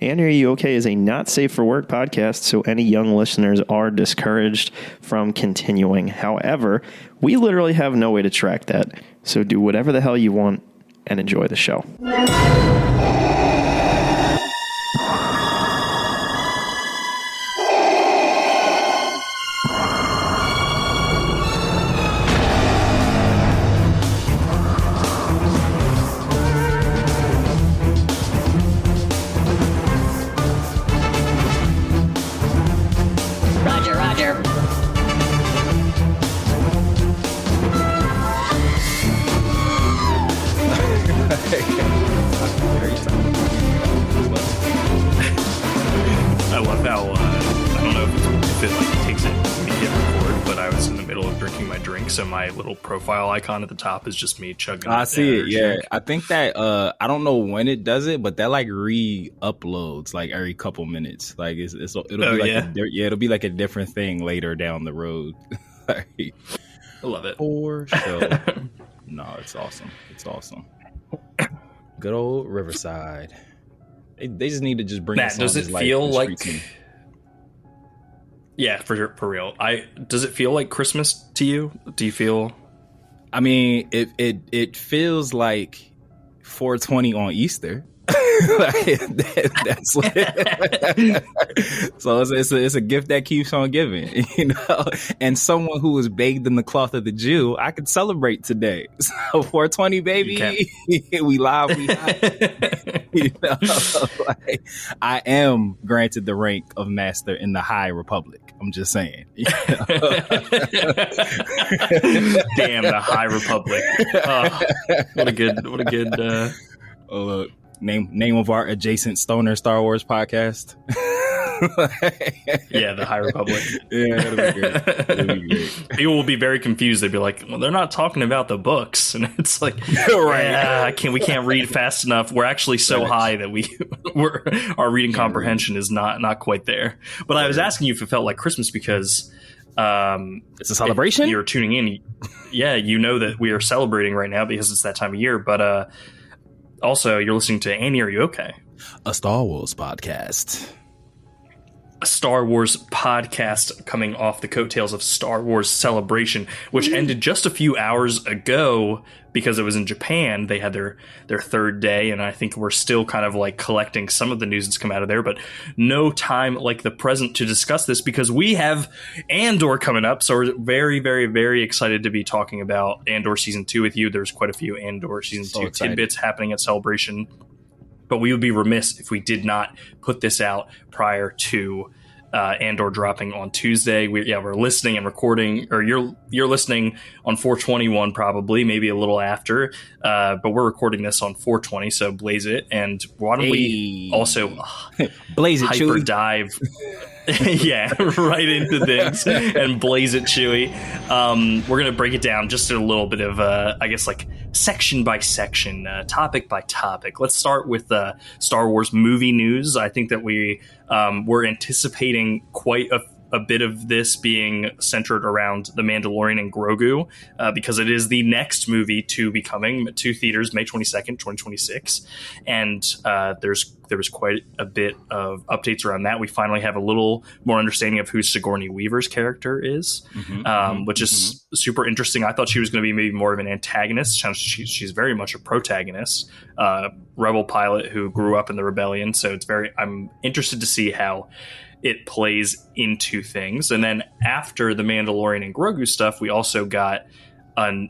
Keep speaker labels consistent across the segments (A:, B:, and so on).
A: And Are You Okay is a not safe for work podcast, so any young listeners are discouraged from continuing. However, we literally have no way to track that. So do whatever the hell you want and enjoy the show.
B: I love how I don't know if it like takes it me to record, but I was in the middle of drinking my drink, so my little profile icon at the top is just me chugging.
C: I see it. Yeah, I think that I don't know when it does it, but that like re-uploads like every couple minutes. Like it'll be like it'll be like a different thing later down the road. Like,
B: I love it
C: for sure. No, it's awesome. It's awesome. Good old Riverside. They just need to just bring.
B: Matt, does it feel like? Yeah, for real. Does it feel like Christmas to you? Do you feel?
C: I mean, it feels like 420 on Easter. That's what so it's a gift that keeps on giving, you know. And someone who was bathed in the cloth of the Jew, I could celebrate today. So 420, baby, we live, we high. You know, like, I am granted the rank of master in the High Republic. I'm just saying. You know?
B: Damn, the High Republic. Oh, what a good.
C: Oh, look. Name of our adjacent stoner Star Wars podcast.
B: Yeah, the High Republic.
C: Yeah, that'll be great.
B: People will be very confused. They'd be like, "Well, they're not talking about the books," and it's like,
C: right?
B: We can't read fast enough. We're actually so high that our reading comprehension is not quite there. But I was asking you if it felt like Christmas because
C: it's a celebration.
B: If you're tuning in, yeah, you know that we are celebrating right now because it's that time of year. But also, you're listening to Annie, Are You Okay?
C: A Star Wars podcast.
B: A Star Wars podcast coming off the coattails of Star Wars Celebration, which ended just a few hours ago because it was in Japan. They had their third day, and I think we're still kind of like collecting some of the news that's come out of there, but no time like the present to discuss this because we have Andor coming up. So we're very, very, very excited to be talking about Andor Season 2 with you. There's quite a few Andor Season 2 tidbits happening at Celebration. But we would be remiss if we did not put this out prior to Andor dropping on Tuesday. We're listening and recording, or you're listening on 421 probably, maybe a little after. But we're recording this on 420, so blaze it. And why don't we also
C: blaze it,
B: hyper
C: Chewie.
B: Dive? Yeah, right into things and blaze it, Chewie. We're going to break it down just a little bit of, I guess, like section by section, topic by topic. Let's start with Star Wars movie news. I think that we're anticipating quite a bit of this being centered around The Mandalorian and Grogu, because it is the next movie to be coming to theaters May 22nd, 2026. And there was quite a bit of updates around that. We finally have a little more understanding of who Sigourney Weaver's character is, which is super interesting. I thought she was going to be maybe more of an antagonist. She's very much a protagonist, rebel pilot who grew up in the rebellion. So I'm interested to see how it plays into things. And then after the Mandalorian and Grogu stuff, we also got the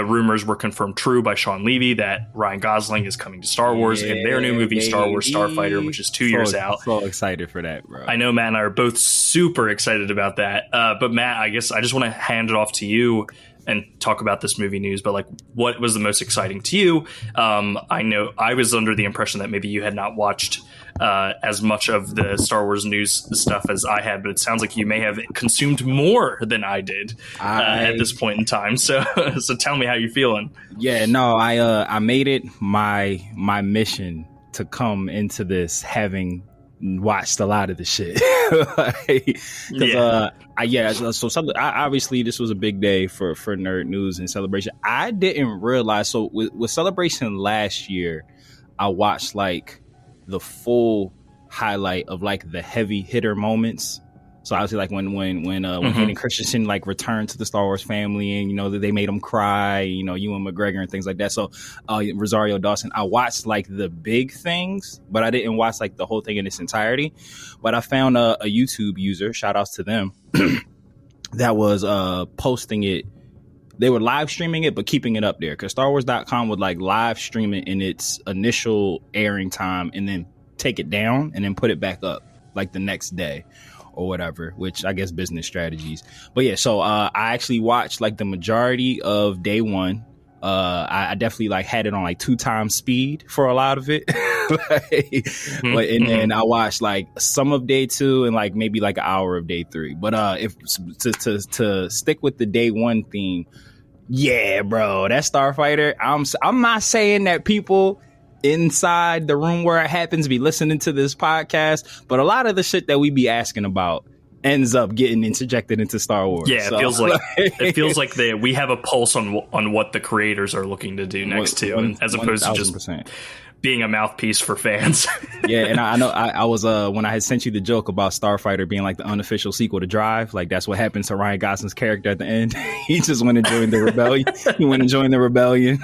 B: rumors were confirmed true by Sean Levy that Ryan Gosling is coming to Star Wars in their new movie, Star Wars Starfighter, which is 2 years out.
C: So excited for that, bro.
B: I know Matt and I are both super excited about that. But Matt, I guess I just want to hand it off to you and talk about this movie news, but like, what was the most exciting to you? I know I was under the impression that maybe you had not watched as much of the Star Wars news stuff as I had, but it sounds like you may have consumed more than I did at this point in time. So tell me how you're feeling.
C: Yeah, no, I made it my mission to come into this having watched a lot of the shit. Obviously this was a big day for nerd news and Celebration. I didn't realize, so with Celebration last year, I watched like the full highlight of like the heavy hitter moments. So obviously, like when Hayden Christensen like returned to the Star Wars family, and they made him cry, Ewan McGregor and things like that. So Rosario Dawson, I watched like the big things, but I didn't watch like the whole thing in its entirety. But I found a YouTube user, shout outs to them, that was posting it. They were live streaming it, but keeping it up there, because StarWars.com would like live stream it in its initial airing time and then take it down and then put it back up like the next day or whatever, which I guess business strategies. But yeah, so I actually watched like the majority of day one. I definitely like had it on like 2x speed for a lot of it. And then I watched like some of day two and like maybe like an hour of day three. But if to stick with the day one theme, yeah, bro, that Starfighter, I'm not saying that people inside the room where it happens be listening to this podcast, but a lot of the shit that we be asking about ends up getting interjected into Star Wars.
B: Yeah, it feels like we have a pulse on what the creators are looking to do next as opposed to just being a mouthpiece for fans.
C: Yeah, and I know I was when I had sent you the joke about Starfighter being like the unofficial sequel to Drive, like that's what happens to Ryan Gosling's character at the end. He just went and joined the rebellion. He went and joined the rebellion.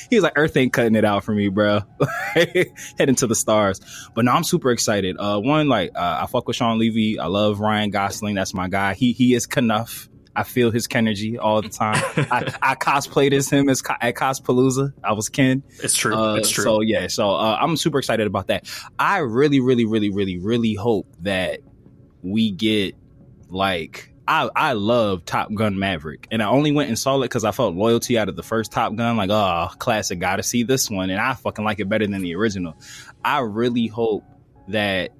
C: He was like, Earth ain't cutting it out for me, bro. Heading to the stars. But no, I'm super excited. I fuck with Sean Levy. I love Ryan Gosling. That's my guy. He is Knuff. I feel his energy all the time. I cosplayed as him at Cospalooza. I was Ken.
B: It's true. It's true.
C: So yeah. So I'm super excited about that. I really, really, really, really, really hope that we get like. I love Top Gun Maverick, and I only went and saw it because I felt loyalty out of the first Top Gun. Like, oh, classic, gotta see this one, and I fucking like it better than the original. I really hope that.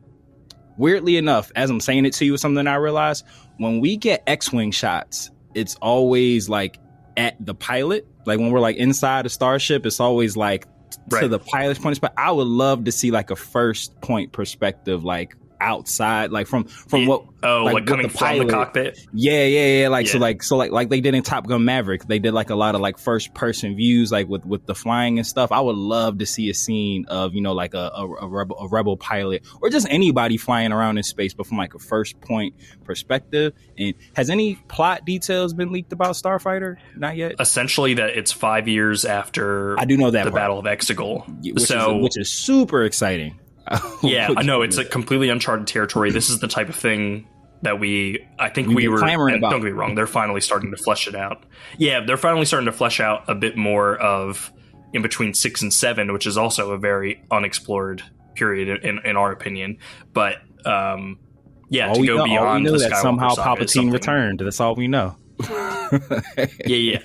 C: Weirdly enough, as I'm saying it to you, something I realized, when we get X-Wing shots, it's always like at the pilot. Like when we're like inside a starship, it's always like to the pilot's point. But I would love to see like a first point perspective, like outside, like from what
B: like coming from the cockpit.
C: Yeah. So they did in Top Gun Maverick, they did like a lot of like first person views, like with the flying and stuff. I would love to see a scene of like a rebel pilot or just anybody flying around in space, but from like a first point perspective. And has any plot details been leaked about Starfighter? Not yet.
B: Essentially, that it's 5 years after
C: I do know that
B: the
C: part.
B: Battle of Exegol,
C: which is super exciting.
B: Yeah, I know it's a completely uncharted territory. This is the type of thing that we were
C: clamoring about.
B: Don't get me wrong, they're finally starting to flesh it out. Yeah, they're finally starting to flesh out a bit more of in between 6 and 7, which is also a very unexplored period in our opinion. But to go beyond the Skywalker
C: somehow
B: saga
C: Palpatine returned. That's all we know.
B: yeah.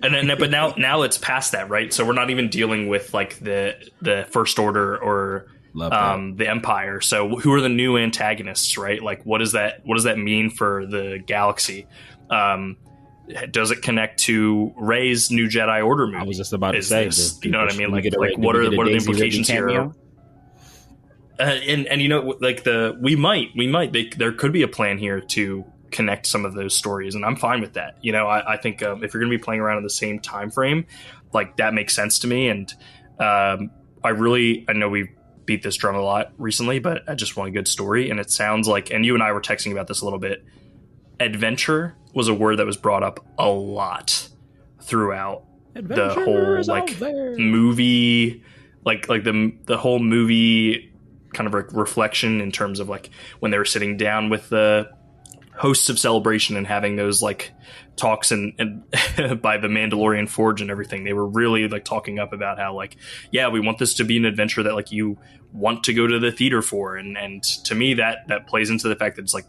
B: But now it's past that, right? So we're not even dealing with like the First Order or the Empire. So who are the new antagonists, right? Like what does that mean for the galaxy? Does it connect to Rey's New Jedi Order movie?
C: I was just about to say this,
B: you know what I mean? Like what are the implications here? There could be a plan here to connect some of those stories, and I'm fine with that. I think if you're going to be playing around in the same time frame, like that makes sense to me. And I know we beat this drum a lot recently, but I just want a good story. And it sounds like, and you and I were texting about this a little bit, adventure was a word that was brought up a lot throughout the whole like movie, like the whole movie kind of reflection in terms of like when they were sitting down with the hosts of Celebration and having those like talks and by the Mandalorian Forge and everything. They were really like talking up about how like, yeah, we want this to be an adventure that like you want to go to the theater for. And to me that plays into the fact that it's like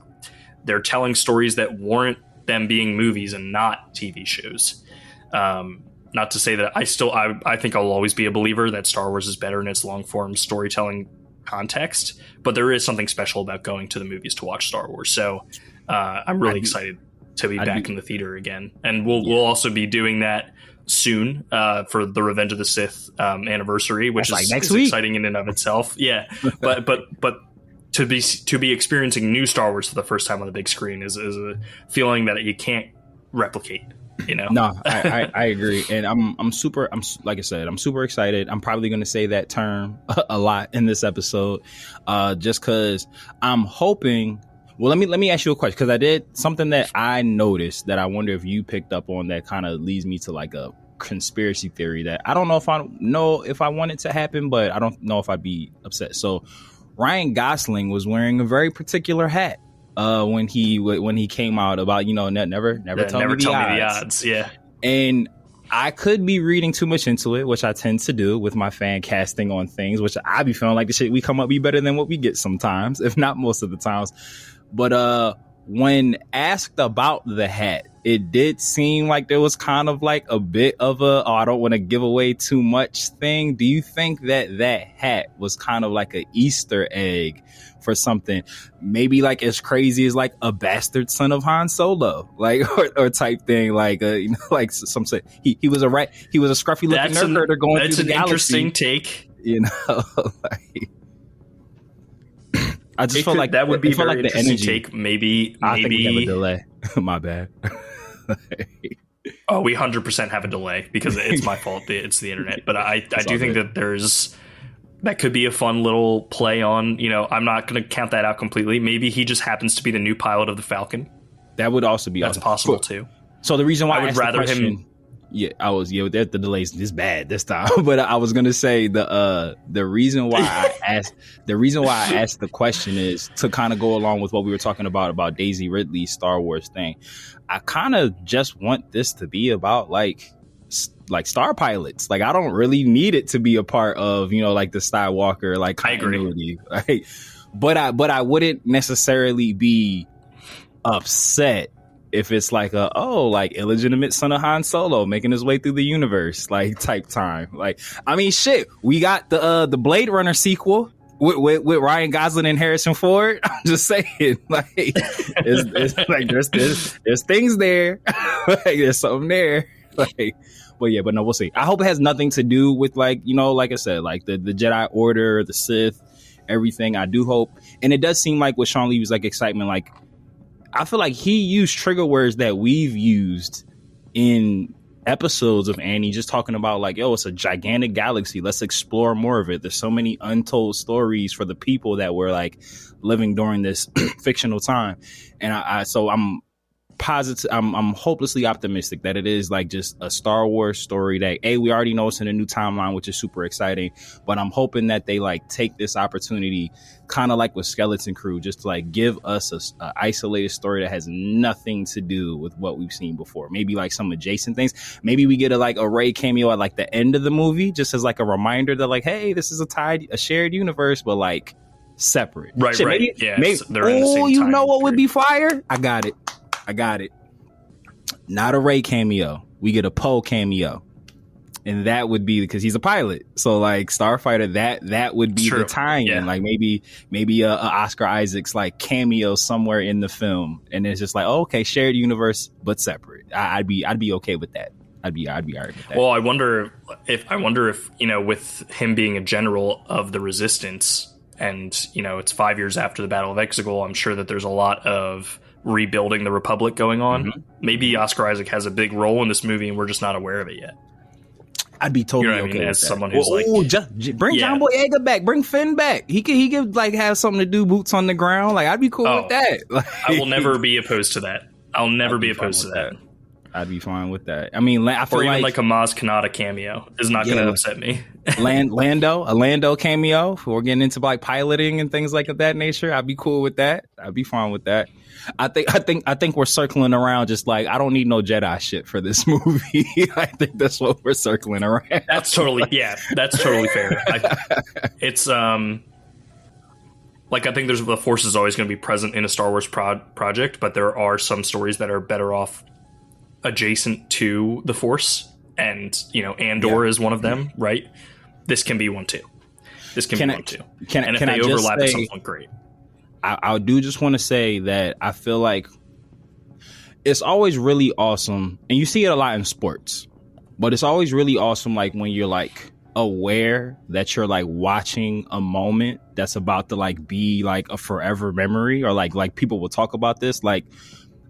B: they're telling stories that warrant them being movies and not TV shows. Not to say that I think I'll always be a believer that Star Wars is better in its long form storytelling context, but there is something special about going to the movies to watch Star Wars. So I'm really excited to be back in the theater again, and we'll also be doing that soon for the Revenge of the Sith anniversary, which is next week. Exciting in and of itself. Yeah, but to be experiencing new Star Wars for the first time on the big screen is a feeling that you can't replicate.
C: No, I agree, and I'm super. Like I said, I'm super excited. I'm probably going to say that term a lot in this episode, just because I'm hoping. Well, let me ask you a question, because I did something that I noticed that I wonder if you picked up on, that kind of leads me to like a conspiracy theory that I don't know if I want it to happen, but I don't know if I'd be upset. So Ryan Gosling was wearing a very particular hat when he came out about, never tell me the odds.
B: Yeah.
C: And I could be reading too much into it, which I tend to do with my fan casting on things, which I be feeling like the shit we come up be better than what we get sometimes, if not most of the times. But when asked about the hat, it did seem like there was kind of like a bit of I don't want to give away too much thing. Do you think that hat was kind of like an Easter egg for something maybe like as crazy as like a bastard son of Han Solo, like or type thing, like like some say he was a scruffy looking nerd herder going through the galaxy.
B: Interesting take.
C: Like, I just felt like
B: that would be
C: very
B: like
C: interesting
B: the energy take. Maybe
C: I think we have a delay. My bad.
B: Oh, we 100% have a delay because it's my fault. It's the internet, but I do think that that could be a fun little play on. I'm not going to count that out completely. Maybe he just happens to be the new pilot of the Falcon.
C: That would also be
B: that's
C: awesome.
B: possible too.
C: So the reason why
B: I would rather him.
C: Yeah, the delays is bad this time. But I was gonna say the reason why I asked the question is to kind of go along with what we were talking about Daisy Ridley's Star Wars thing. I kind of just want this to be about like star pilots. Like I don't really need it to be a part of like the Skywalker like continuity. I agree. Like, but I wouldn't necessarily be upset if it's like illegitimate son of Han Solo making his way through the universe, like type time. Like, I mean, shit, we got the Blade Runner sequel with Ryan Gosling and Harrison Ford. I'm just saying, like, it's like there's things there, like there's something there, like. But no, we'll see. I hope it has nothing to do with like I said, like the Jedi Order, the Sith, everything. I do hope, and it does seem like with Sean Levy's like excitement, like. I feel like he used trigger words that we've used in episodes of Annie, just talking about like, it's a gigantic galaxy. Let's explore more of it. There's so many untold stories for the people that were like living during this fictional time. And so I'm positive. I'm hopelessly optimistic that it is like just a Star Wars story that we already know it's in a new timeline, which is super exciting. But I'm hoping that they like take this opportunity, kind of like with Skeleton Crew, just to like give us a isolated story that has nothing to do with what we've seen before. Maybe like some adjacent things. Maybe we get a Rey cameo at like the end of the movie, just as like a reminder that like, hey, this is a shared universe, but like separate.
B: Right.
C: Shit,
B: right.
C: Maybe,
B: they're in the same time
C: know what would be fire? I got it. Not a Rey cameo. We get a Poe cameo. And that would be because he's a pilot. So like Starfighter, that would be the tie-in. Yeah. Like maybe a Oscar Isaac's like cameo somewhere in the film. And it's just like, okay, shared universe, but separate. I'd be okay with that. I'd be all right with that.
B: Well, I wonder if with him being a general of the Resistance and, it's 5 years after the Battle of Exegol, I'm sure that there's a lot of rebuilding the Republic going on. Mm-hmm. Maybe Oscar Isaac has a big role in this movie and we're just not aware of it yet.
C: I'd be totally okay with
B: as
C: that.
B: Someone who's
C: bring John Boyega back, bring Finn back. He could like have something to do, boots on the ground. Like I'd be cool with that. Like,
B: I will never be opposed to that. I'll never be opposed to that.
C: I'd be fine with that. I mean, I feel
B: like a Maz Kanata cameo is not going to upset me.
C: a Lando cameo. If we're getting into like piloting and things like that nature, I'd be cool with that. I'd be fine with that. I think we're circling around just like I don't need no Jedi shit for this movie. I think that's what we're circling around.
B: That's totally fair. It's like I think the Force is always going to be present in a Star Wars project, but there are some stories that are better off adjacent to the Force, and Andor is one of them, right? This can be one too. And if they overlap, it's something great.
C: I do just want to say that I feel like it's always really awesome, and you see it a lot in sports, but it's always really awesome like when you're like aware that you're like watching a moment that's about to like be like a forever memory, or like people will talk about this. Like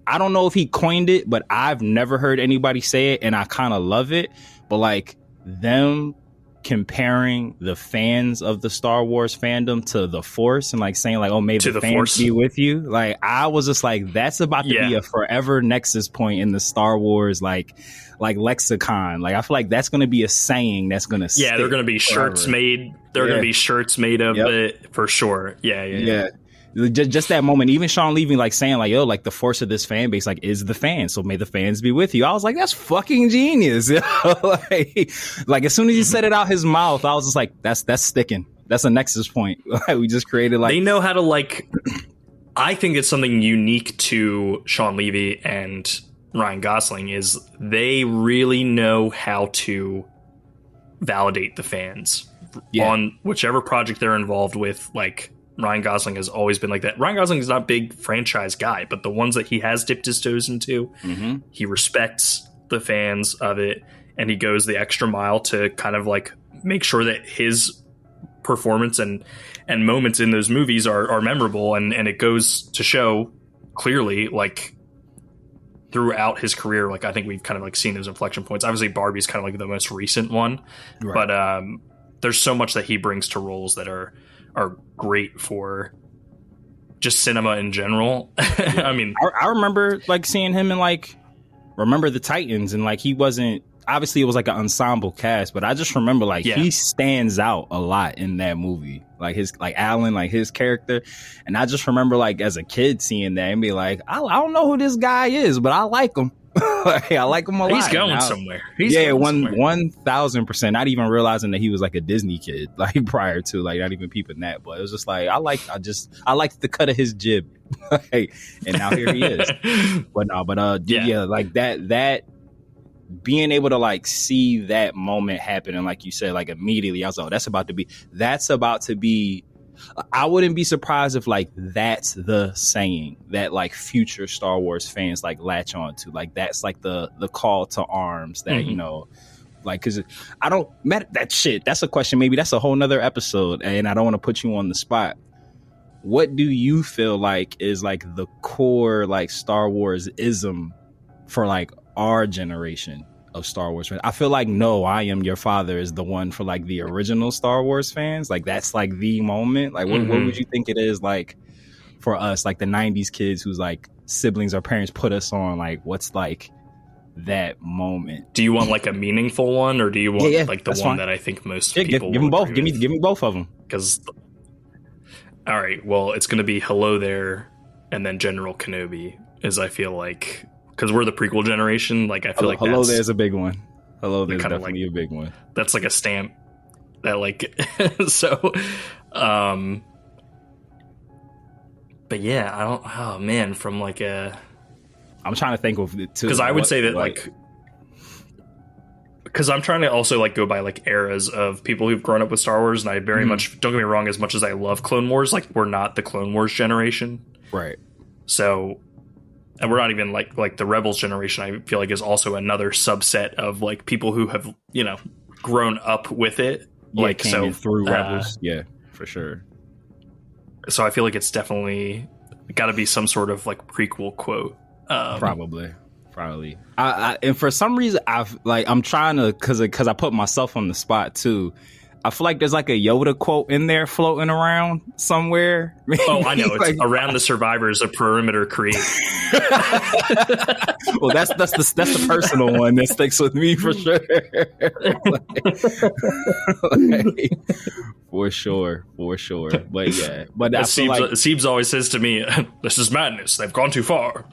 C: I don't know if he coined it, but I've never heard anybody say it, and I kind of love it. But like them comparing the fans of the Star Wars fandom to the Force and like saying like, oh, may the fans Force be with you. Like I was just like, that's about to be a forever nexus point in the Star Wars like lexicon. Like I feel like that's going to be a saying that's going to stick.
B: They're going to be shirts made. They're going to be shirts made of it for sure. Yeah.
C: Just that moment, even Sean Levy like saying like, yo, like the force of this fan base like is the fans, so may the fans be with you. I was like, that's fucking genius. like as soon as he said it out his mouth, I was just like, that's sticking. That's a nexus point. We just created like,
B: they know how to like. I think it's something unique to Sean Levy and Ryan Gosling is they really know how to validate the fans on whichever project they're involved with. Like Ryan Gosling has always been like that. Ryan Gosling is not a big franchise guy, but the ones that he has dipped his toes into, he respects the fans of it, and he goes the extra mile to kind of like make sure that his performance and moments in those movies are memorable, and it goes to show clearly like throughout his career. Like I think we've kind of like seen those inflection points. Obviously Barbie's kind of like the most recent one, but there's so much that he brings to roles that are great for just cinema in general. I mean,
C: I remember like seeing him in like Remember the Titans, and like he wasn't, obviously it was like an ensemble cast, but I just remember like he stands out a lot in that movie, like his like Alan, like his character. And I just remember like as a kid seeing that and be like, I don't know who this guy is, but I like him. Like, I like him a lot.
B: He's going somewhere.
C: 1,000%. Not even realizing that he was like a Disney kid, like prior to, like not even peeping that. But it was just like I liked the cut of his jib, and now here he is. But like that being able to like see that moment happen, and like you said, like immediately I was like, that's about to be. I wouldn't be surprised if like that's the saying that like future Star Wars fans like latch on to. Like that's like the call to arms that you know, like, because I don't that shit. That's a question. Maybe that's a whole nother episode, and I don't want to put you on the spot. What do you feel like is like the core like Star Wars ism for like our generation of Star Wars fans? I feel like No, I Am Your Father is the one for like the original Star Wars fans. Like that's like the moment. Like what would you think it is like for us, like the 90s kids whose like siblings or parents put us on? Like what's like that moment?
B: Do you want like a meaningful one, or do you want like the one fine. That I think most people
C: give them both? Give me both of them.
B: Because all right, well, it's going to be Hello There and then General Kenobi, is I feel like. Because we're the prequel generation, like I feel like
C: Hello There's a big one. Hello There's definitely like, a big one.
B: That's like a stamp that like so. But yeah, I don't. Oh man, from like a.
C: I'm trying to think of it too.
B: Because I would say that like. Because I'm trying to also like go by like eras of people who've grown up with Star Wars, and I very much, don't get me wrong, as much as I love Clone Wars, like we're not the Clone Wars generation,
C: right? So.
B: And we're not even like the Rebels generation, I feel like, is also another subset of like people who have, you know, grown up with it.
C: Yeah,
B: like so
C: through Rebels. Yeah, for sure.
B: So I feel like it's definitely got to be some sort of like prequel quote.
C: Probably. And for some reason I'm trying to, cause I put myself on the spot too. I feel like there's like a Yoda quote in there floating around somewhere.
B: Oh, I know. It's like, around the survivors, a perimeter create.
C: Well, that's the personal one that sticks with me for sure. For sure. But yeah, but
B: Siebes always says to me, "This is madness. They've gone too far."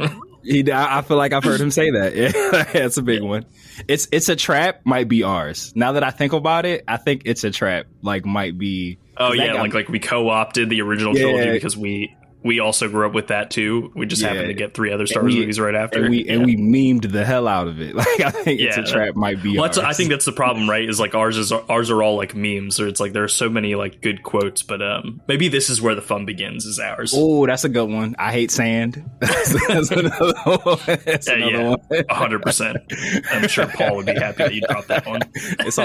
C: I feel like I've heard him say that. Yeah, that's a big one. It's a trap might be ours. Now that I think about it, I think It's a Trap like might be.
B: Oh yeah, like we co-opted the original trilogy because we also grew up with that too. We just happened to get 3 other Star Wars movies right after,
C: and we memed the hell out of it. Like I think It's a Trap might be ours.
B: I think that's the problem, right? Is like ours are all like memes, or it's like there are so many like good quotes, but maybe this is where the fun begins. Is ours?
C: Oh, that's a good one. I hate sand. That's another one. That's another one.
B: 100%. I'm sure Paul would be happy that you dropped that one.
C: It's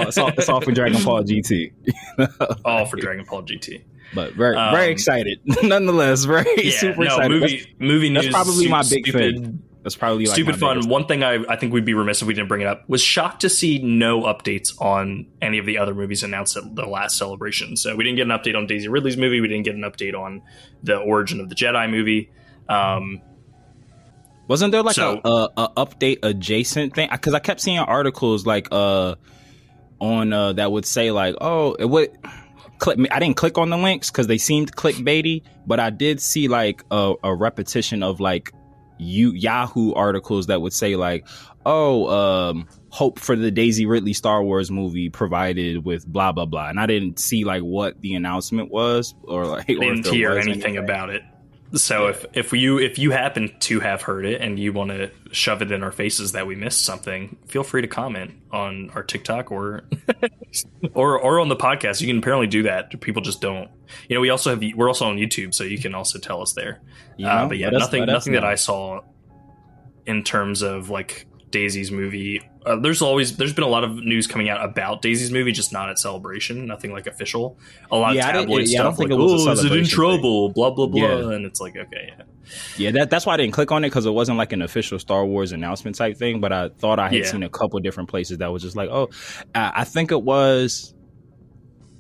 C: all for Dragon Ball GT.
B: All for Dragon Ball GT.
C: But very excited, nonetheless. Super excited.
B: Movie news.
C: That's probably my big thing. That's probably like
B: stupid fun. One thing I think we'd be remiss if we didn't bring it up was shocked to see no updates on any of the other movies announced at the last celebration. So we didn't get an update on Daisy Ridley's movie. We didn't get an update on the Origin of the Jedi movie.
C: Wasn't there like a update adjacent thing? Because I kept seeing articles like on that would say like, oh, it would. I didn't click on the links because they seemed clickbaity, but I did see like a repetition of like Yahoo articles that would say like, hope for the Daisy Ridley Star Wars movie provided with blah blah blah, and I didn't see like what the announcement was or like
B: didn't hear anything about it. So if you happen to have heard it and you want to shove it in our faces that we missed something, feel free to comment on our TikTok or on the podcast. You can apparently do that. People just don't. We're also on YouTube, so you can also tell us there. But yeah, nothing that I saw in terms of like Daisy's movie. There's been a lot of news coming out about Daisy's movie, just not at Celebration. Nothing like official. A lot of tabloid stuff. I don't think like, is it in trouble? Blah blah blah. Yeah. And it's like, okay,
C: yeah. That's why I didn't click on it, because it wasn't like an official Star Wars announcement type thing. But I thought I had seen a couple different places that was just like, I think it was.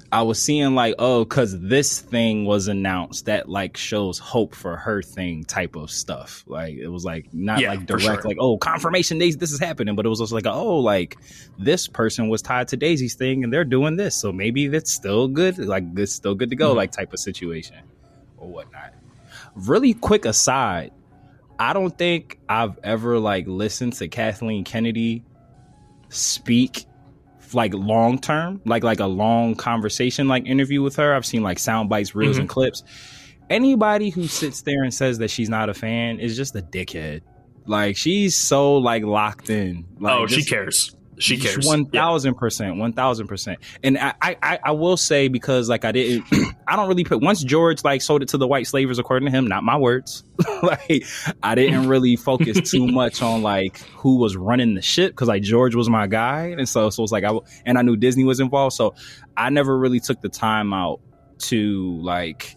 C: I was seeing like, because this thing was announced that like shows hope for her thing type of stuff. Like it was like not like direct, like, confirmation this is happening, but it was also like, like this person was tied to Daisy's thing and they're doing this, so maybe that's still good. Like it's still good to go, like type of situation or whatnot. Really quick aside, I don't think I've ever like listened to Kathleen Kennedy speak like long term, like a long conversation, like interview with her. I've seen like sound bites, reels, and clips. Anybody who sits there and says that she's not a fan is just a dickhead. Like she's so like locked in. Like,
B: she cares. She cares
C: 1,000%. And I will say, because like I don't really put, once George like sold it to the white slavers, according to him, not my words. Like I didn't really focus too much on like who was running the ship, because like George was my guy, and so it's like I knew Disney was involved, so I never really took the time out to like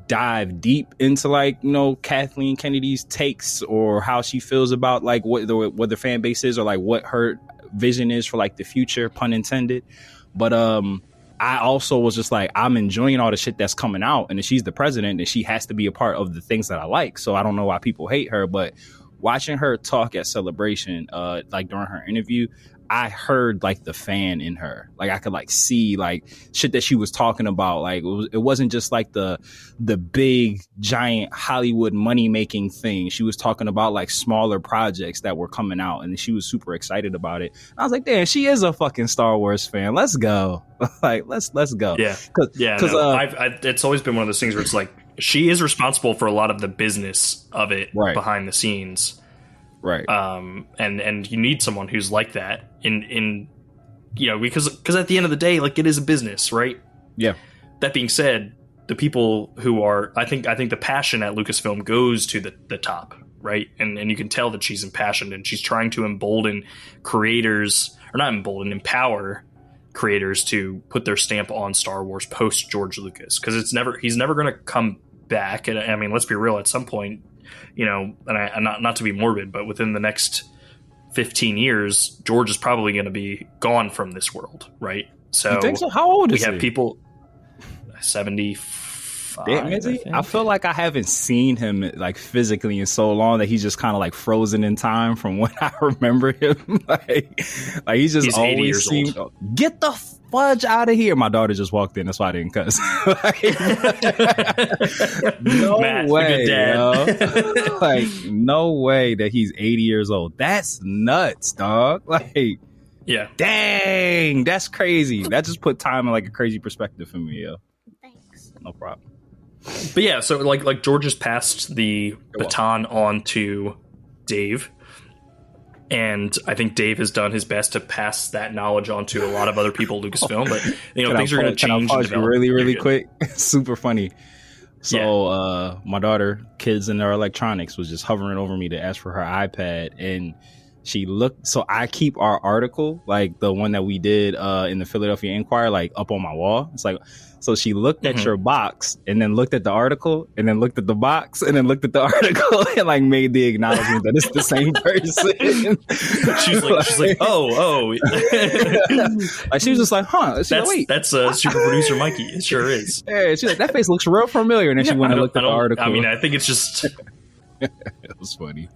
C: dive deep into like Kathleen Kennedy's takes or how she feels about like what the fan base is, or like what her vision is for like the future, pun intended. But I also was just like, I'm enjoying all the shit that's coming out, and if she's the president, and she has to be a part of the things that I like. So I don't know why people hate her, but watching her talk at Celebration, like during her interview, I heard like the fan in her. Like I could like see like shit that she was talking about. Like it wasn't just like the big giant Hollywood money making thing. She was talking about like smaller projects that were coming out, and she was super excited about it. I was like, damn, she is a fucking Star Wars fan. Let's go. Like let's go.
B: Yeah, because it's always been one of those things where it's like she is responsible for a lot of the business of it behind the scenes.
C: Right.
B: And you need someone who's like that in because at the end of the day, like it is a business, right?
C: Yeah.
B: That being said, the people who are, I think the passion at Lucasfilm goes to the top, right? And you can tell that she's impassioned, and she's trying to empower creators to put their stamp on Star Wars post George Lucas, because he's never going to come back. And I mean, let's be real, at some point, and not to be morbid, but within the next 15 years, George is probably going to be gone from this world, right? So,
C: you think so? How old is he?
B: We have people 75.
C: Damn, is he? I feel like I haven't seen him like physically in so long that he's just kind of like frozen in time from when I remember him. like he's always seemed. Get the fudge out of here! My daughter just walked in, that's why I didn't cuss. No Matt, way, yo. Like no way that he's 80 years old. That's nuts, dog. Like,
B: yeah,
C: dang, that's crazy. That just put time in like a crazy perspective for me, yo.
D: Thanks.
C: No problem.
B: But yeah, so like George has passed the baton on to Dave. And I think Dave has done his best to pass that knowledge on to a lot of other people at Lucasfilm. But things are going to change.
C: Can I pause you really quick? Super funny. So my daughter, kids in their electronics, was just hovering over me to ask for her iPad, and she looked. So I keep our article, like the one that we did in the Philadelphia Inquirer, like up on my wall. It's like, so she looked at your box and then looked at the article and then looked at the box and then looked at the article and like made the acknowledgement that it's the same person.
B: she's like, oh.
C: Like, she was just like, huh? She's like, wait,
B: that's super producer Mikey. It sure is.
C: Yeah, she's like, that face looks real familiar. And then she went and looked at the article.
B: I mean, I think it's just.
C: It was funny.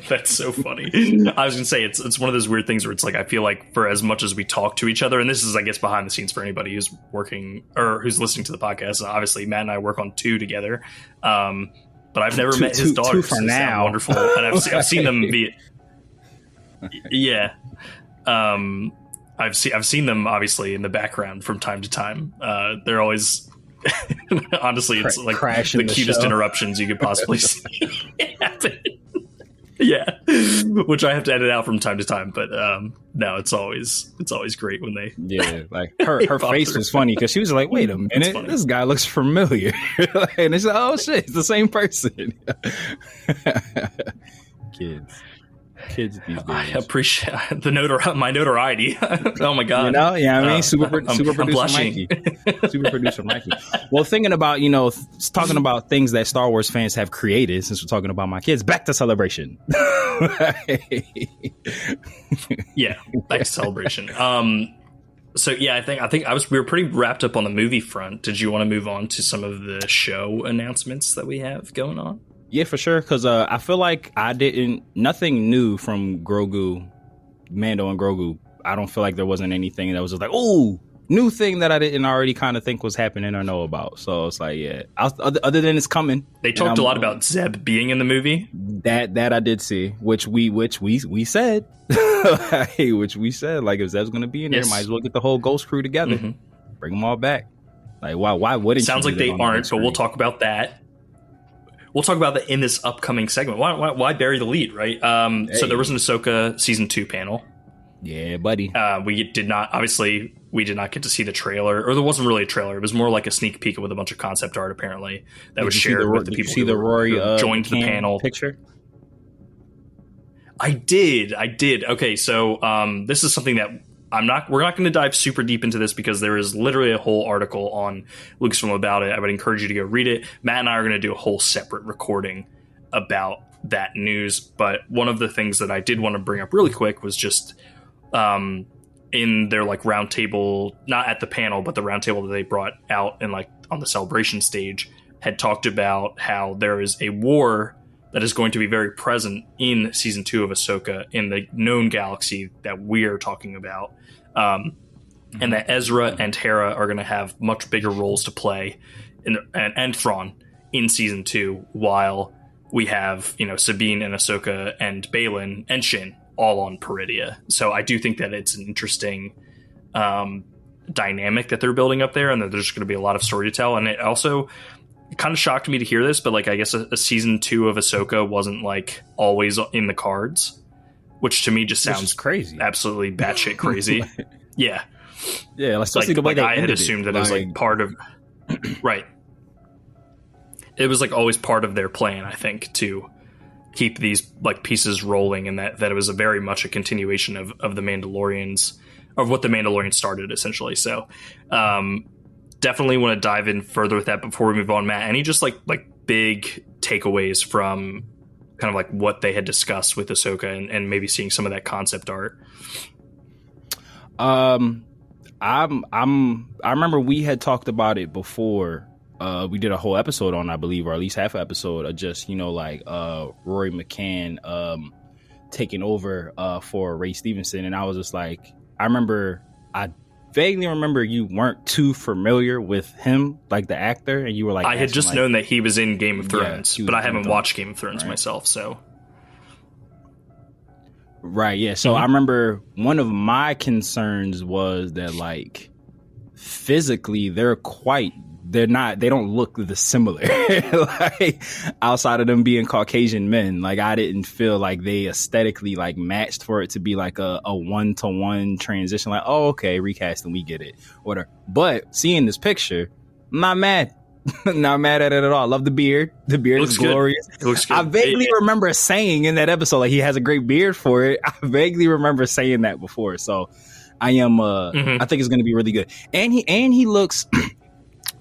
B: That's so funny. I was gonna say it's one of those weird things where it's like I feel like for as much as we talk to each other, and this is I guess behind the scenes for anybody who's working or who's listening to the podcast. Obviously, Matt and I work on 2 together, but I've never met his daughters.
C: 2 for now.
B: Wonderful, and I've seen them be. Yeah, I've seen them obviously in the background from time to time. They're always. Honestly, it's like the cutest interruptions you could possibly see happen. Yeah, which I have to edit out from time to time, but no, it's always great when they
C: like her face was funny because she was like, wait a minute, this guy looks familiar. And it's like, oh shit, it's the same person. Kids these days.
B: I appreciate my notoriety. Oh my god!
C: I mean, super producer Mikey. Super producer Mikey. Well, thinking about talking about things that Star Wars fans have created. Since we're talking about my kids, back to Celebration.
B: Yeah, back to Celebration. So yeah, I think we were pretty wrapped up on the movie front. Did you want to move on to some of the show announcements that we have going on?
C: Yeah, for sure. Because I feel like nothing new from Grogu, Mando and Grogu. I don't feel like there wasn't anything that was just like, oh, new thing that I didn't already kind of think was happening or know about. So it's like, yeah, other than it's coming.
B: They talked a lot about Zeb being in the movie.
C: That I did see, which we said, which we said, like if Zeb's going to be in there, might as well get the whole Ghost crew together, bring them all back. Like, why wouldn't?
B: Sounds like they aren't, but we'll talk about that. We'll talk about that in this upcoming segment. Why bury the lead, right? So there was an Ahsoka season 2 panel.
C: Yeah, buddy.
B: We did not get to see the trailer, or there wasn't really a trailer. It was more like a sneak peek with a bunch of concept art, apparently, that was shared with the people who joined the panel.
C: Picture?
B: I did. Okay, so this is something that we're not going to dive super deep into this because there is literally a whole article on Lucasfilm about it. I would encourage you to go read it. Matt and I are going to do a whole separate recording about that news. But one of the things that I did want to bring up really quick was just in their like roundtable, not at the panel, but the roundtable that they brought out and like on the celebration stage, had talked about how there is a war that is going to be very present in season 2 of Ahsoka in the known galaxy that we're talking about. And that Ezra and Hera are going to have much bigger roles to play and Thrawn in season 2, while we have, Sabine and Ahsoka and Baylan and Shin all on Peridia. So I do think that it's an interesting dynamic that they're building up there, and that there's going to be a lot of story to tell. And it also kind of shocked me to hear this, but like I guess a season 2 of Ahsoka wasn't like always in the cards, which to me just sounds
C: crazy,
B: absolutely batshit crazy. Yeah,
C: like
B: I had assumed that it was like part of right. It was like always part of their plan, I think, to keep these like pieces rolling, and that it was a very much a continuation of the Mandalorians, of what the Mandalorian started essentially. So definitely want to dive in further with that before we move on. Matt, any just like big takeaways from kind of like what they had discussed with Ahsoka and maybe seeing some of that concept art?
C: I remember we had talked about it before. We did a whole episode on, I believe, or at least half an episode of just, Rory McCann taking over for Ray Stevenson. And I was just like, I vaguely remember you weren't too familiar with him, like the actor, and you were like,
B: I had just known that he was in Game of Thrones, but I haven't watched Game of Thrones myself, so.
C: Right, yeah. So I remember one of my concerns was that like physically they don't look the similar. Like outside of them being Caucasian men, like I didn't feel like they aesthetically like matched for it to be like a 1-to-1 transition. Like, oh, okay, recasting, we get it, whatever. But seeing this picture, I'm not mad. Not mad at it at all. Love the beard. The beard is glorious.
B: It looks good.
C: I vaguely remember saying in that episode, like, he has a great beard for it. I vaguely remember saying that before. So I am, I think it's going to be really good. And he looks,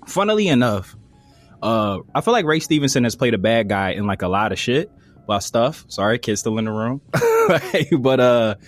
C: funnily enough, I feel like Ray Stevenson has played a bad guy in like a lot of shit. Stuff. Sorry, kid's still in the room. But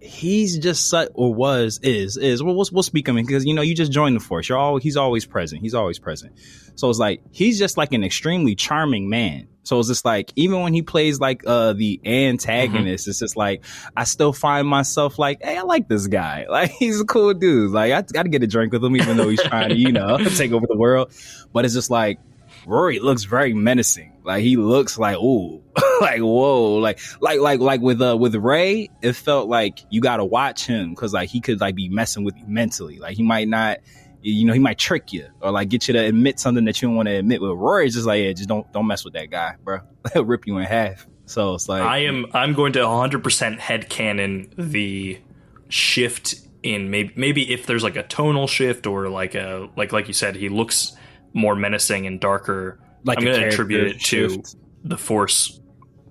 C: he's just such, or was, is. We'll speak of him because, you know, you just joined the force. He's always present. He's always present. So it's like, he's just like an extremely charming man. So it's just like, even when he plays like the antagonist, it's just like, I still find myself like, hey, I like this guy. Like, he's a cool dude. Like, I got to get a drink with him, even though he's trying to, you know, take over the world. But it's just like, Rory looks very menacing. Like, he looks like, ooh, like, whoa, like with Ray, it felt like you got to watch him because like he could like be messing with you mentally. Like, he might not, you know, he might trick you or like get you to admit something that you don't want to admit. With Rory's just like, yeah, just don't mess with that guy, bro. He'll rip you in half. So it's like,
B: I'm going to 100% headcanon the shift in maybe if there's like a tonal shift or like you said, he looks more menacing and darker. Like, I'm going to attribute it to the Force.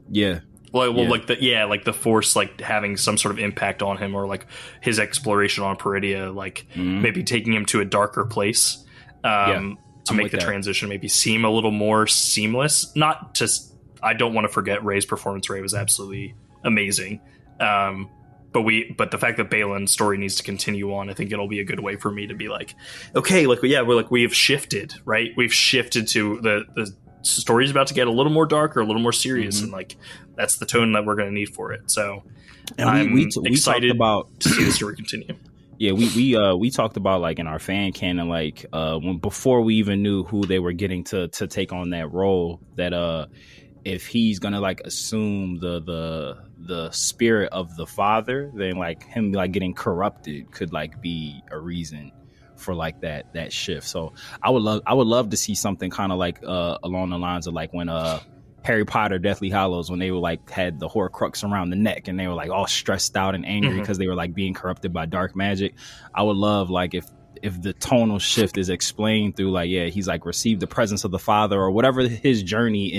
C: Yeah.
B: Like the Force, like having some sort of impact on him, or like his exploration on Peridia, like maybe taking him to a darker place to make the transition maybe seem a little more seamless. Not just, I don't want to forget Rey's performance. Rey was absolutely amazing. But the fact that Balin's story needs to continue on, I think it'll be a good way for me to be like, okay, like, yeah, we have shifted, right? We've shifted to the story's about to get a little more dark or a little more serious, and like that's the tone that we're going to need for it. So I'm excited about to see the story continue.
C: Yeah, we talked about like in our fan canon, like when before we even knew who they were getting to take on that role, that if he's gonna like assume the spirit of the father, then like him like getting corrupted could like be a reason for like that shift. So I would love to see something kind of like along the lines of like when Harry Potter Deathly Hallows, when they were like had the Horcrux around the neck and they were like all stressed out and angry because they were like being corrupted by dark magic. I would love like if the tonal shift is explained through like, yeah, he's like received the presence of the father or whatever his journey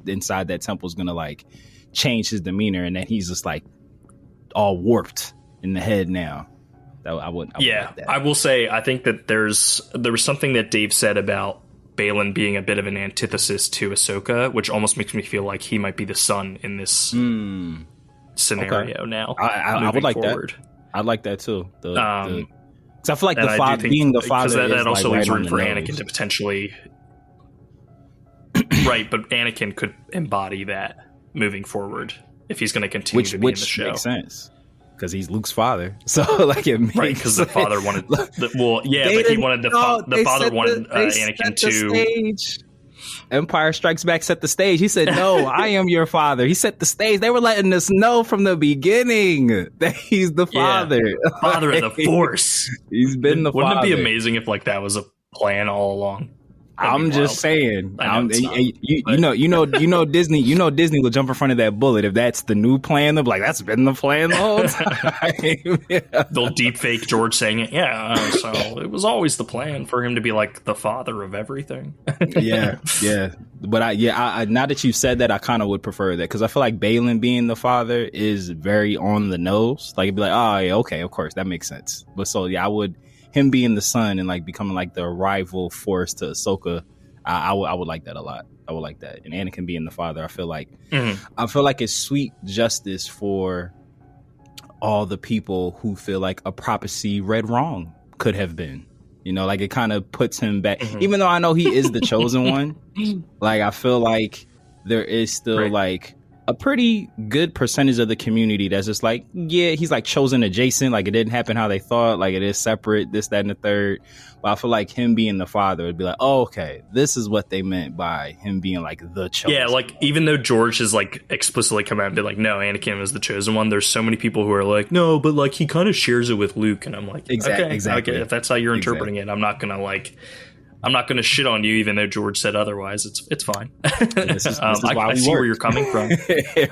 C: inside that temple is gonna like change his demeanor, and then he's just like all warped in the head now. I would like that.
B: I will say I think that there was something that Dave said about Balin being a bit of an antithesis to Ahsoka, which almost makes me feel like he might be the son in this scenario now.
C: I would like forward. That. I'd like that too. Because I feel like the father being the father,
B: that also
C: like
B: leaves room for Anakin to potentially right, but Anakin could embody that moving forward if he's going to continue to be in the show.
C: Which makes sense because he's Luke's father. So like it makes
B: because the father wanted but he wanted the father wanted Anakin to stage.
C: Empire Strikes Back set the stage. He said, "No, I am your father." He set the stage. They were letting us know from the beginning that he's the father,
B: father of the Force.
C: He's been the
B: Wouldn't
C: father.
B: Wouldn't it be amazing if like that was a plan all along?
C: I'm just saying. You know Disney will jump in front of that bullet if that's the new plan. They'll be like, that's been the plan the whole time.
B: They'll deep fake George saying it. Yeah, so it was always the plan for him to be like the father of everything.
C: yeah. But I now that you said that, I kind of would prefer that because I feel like Balin being the father is very on the nose. Like it'd be like, oh yeah, okay, of course that makes sense. But so yeah, I would. Him being the son and like becoming like the rival force to Ahsoka, I would like that a lot. I would like that. And Anakin being the father, I feel like it's sweet justice for all the people who feel like a prophecy read wrong could have been. You know, like it kind of puts him back. Even though I know he is the chosen one, like I feel like there is still like a pretty good percentage of the community that's just like, yeah, he's like chosen adjacent, like it didn't happen how they thought, like it is separate, this, that, and the third. But I feel like him being the father would be like, oh, okay, this is what they meant by him being like the chosen.
B: Yeah, like even though George has like explicitly come out and been like, no, Anakin was the chosen one, there's so many people who are like, no, but like he kind of shares it with Luke, and I'm like, exactly. If that's how you're interpreting it, I'm not gonna shit on you, even though George said otherwise. It's fine. This is I see where you're coming from.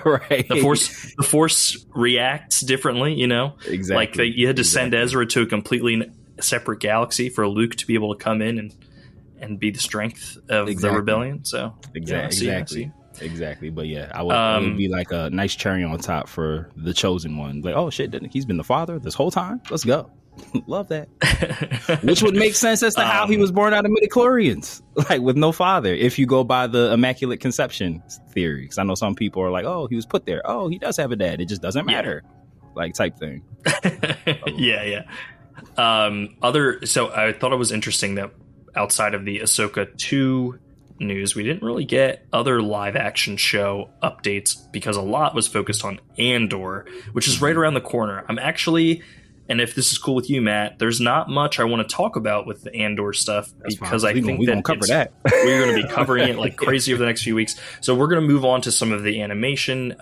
C: Right.
B: The Force reacts differently, you know.
C: Exactly.
B: Like you had to send Ezra to a completely separate galaxy for Luke to be able to come in and be the strength of the rebellion. So
C: Exactly. But yeah, it would be like a nice cherry on top for the chosen one. Like, oh shit, he's been the father this whole time? Let's go. Love that. Which would make sense as to how he was born out of midichlorians, like with no father, if you go by the immaculate conception theory. Because I know some people are like, oh, he was put there. Oh, he does have a dad. It just doesn't matter. Like type thing.
B: Yeah. So I thought it was interesting that outside of the Ahsoka 2 news, we didn't really get other live action show updates because a lot was focused on Andor, which is right around the corner. I'm actually, and if this is cool with you, Matt, there's not much I want to talk about with the Andor stuff because I think we're going to be covering it like crazy over the next few weeks. So we're going to move on to some of the animation.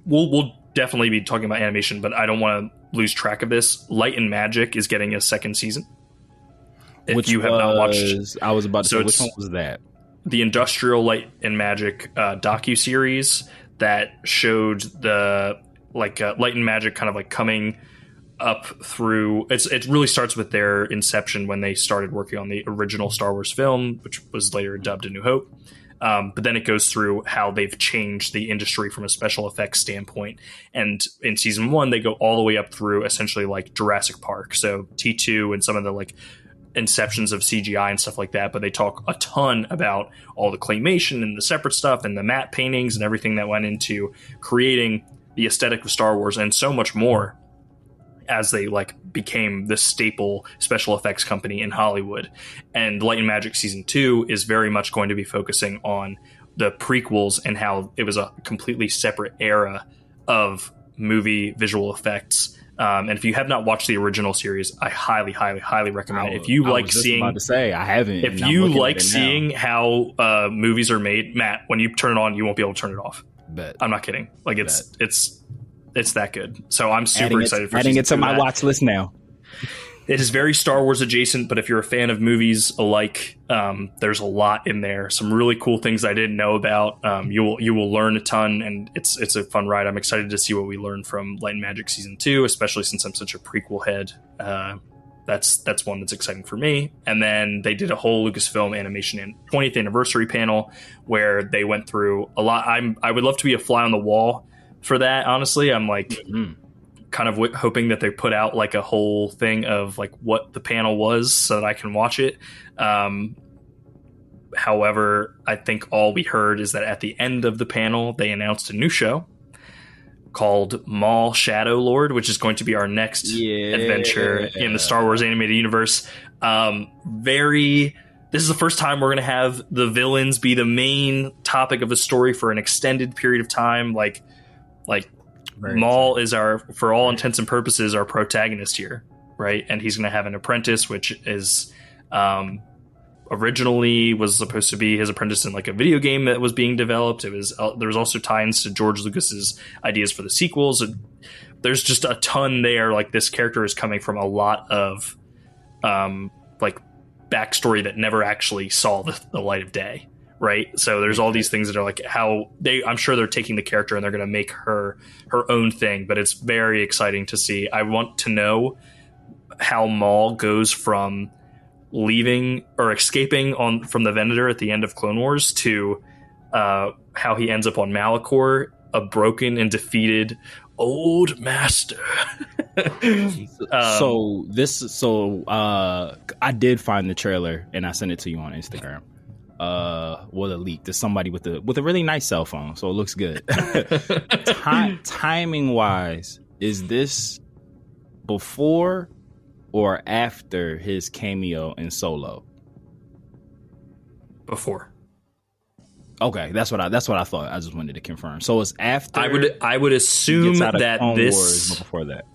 B: We'll definitely be talking about animation, but I don't want to lose track of this. Light and Magic is getting a second season. If you have not watched,
C: I was about to say, which one was that?
B: The Industrial Light and Magic docu-series that showed the Light and Magic kind of like coming up through. It really starts with their inception when they started working on the original Star Wars film, which was later dubbed A New Hope. But then it goes through how they've changed the industry from a special effects standpoint. And in season 1, they go all the way up through essentially like Jurassic Park. So T2 and some of the like inceptions of CGI and stuff like that, but they talk a ton about all the claymation and the separate stuff and the matte paintings and everything that went into creating the aesthetic of Star Wars and so much more as they like became the staple special effects company in Hollywood. And Light and Magic season 2 is very much going to be focusing on the prequels and how it was a completely separate era of movie visual effects. And if you have not watched the original series, I highly, highly, highly recommend it. If you like seeing,
C: about to say I haven't.
B: If you like seeing how movies are made, Matt, when you turn it on, you won't be able to turn it off.
C: Bet.
B: I'm not kidding. Like it's that good. So I'm super excited for
C: adding it to my watch list now.
B: It is very Star Wars adjacent, but if you're a fan of movies alike, there's a lot in there. Some really cool things I didn't know about. You will learn a ton, and it's a fun ride. I'm excited to see what we learn from Light and Magic season 2, especially since I'm such a prequel head. That's one that's exciting for me. And then they did a whole Lucasfilm animation and 20th anniversary panel where they went through a lot. I would love to be a fly on the wall for that. Honestly, I'm like. Kind of hoping that they put out like a whole thing of like what the panel was so that I can watch it. However, I think all we heard is that at the end of the panel, they announced a new show called Maul Shadow Lord, which is going to be our next adventure in the Star Wars animated universe. This is the first time we're going to have the villains be the main topic of the story for an extended period of time. Like Maul is for all intents and purposes, our protagonist here, right? And he's going to have an apprentice, which is originally was supposed to be his apprentice in like a video game that was being developed. There was also tie-ins to George Lucas's ideas for the sequels. And there's just a ton there. Like this character is coming from a lot of like backstory that never actually saw the light of day. Right. So there's all these things that are like I'm sure they're taking the character and they're going to make her own thing. But it's very exciting to see. I want to know how Maul goes from leaving or escaping from the Venator at the end of Clone Wars to how he ends up on Malachor, a broken and defeated old master.
C: I did find the trailer and I sent it to you on Instagram. A leak to somebody with a really nice cell phone, so it looks good. Timing wise, is this before or after his cameo in Solo?
B: Before.
C: Okay, that's what I thought. I just wanted to confirm. So it's after.
B: I would assume that this
C: Wars, before that.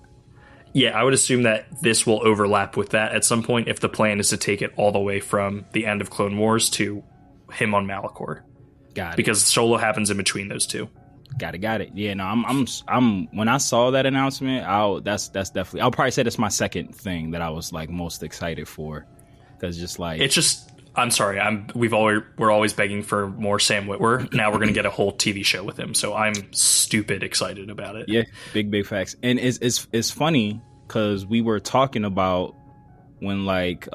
B: Yeah, I would assume that this will overlap with that at some point if the plan is to take it all the way from the end of Clone Wars to him on Malachor.
C: Got it.
B: Because Solo happens in between those two.
C: Got it. Yeah, no, I'm when I saw that announcement, that's definitely. I'll probably say that's my second thing that I was like most excited for, because just like
B: it's just. I'm sorry. We're always begging for more Sam Witwer. Now we're going to get a whole TV show with him. So I'm stupid excited about it.
C: Yeah, big facts. And it's funny because we were talking about when like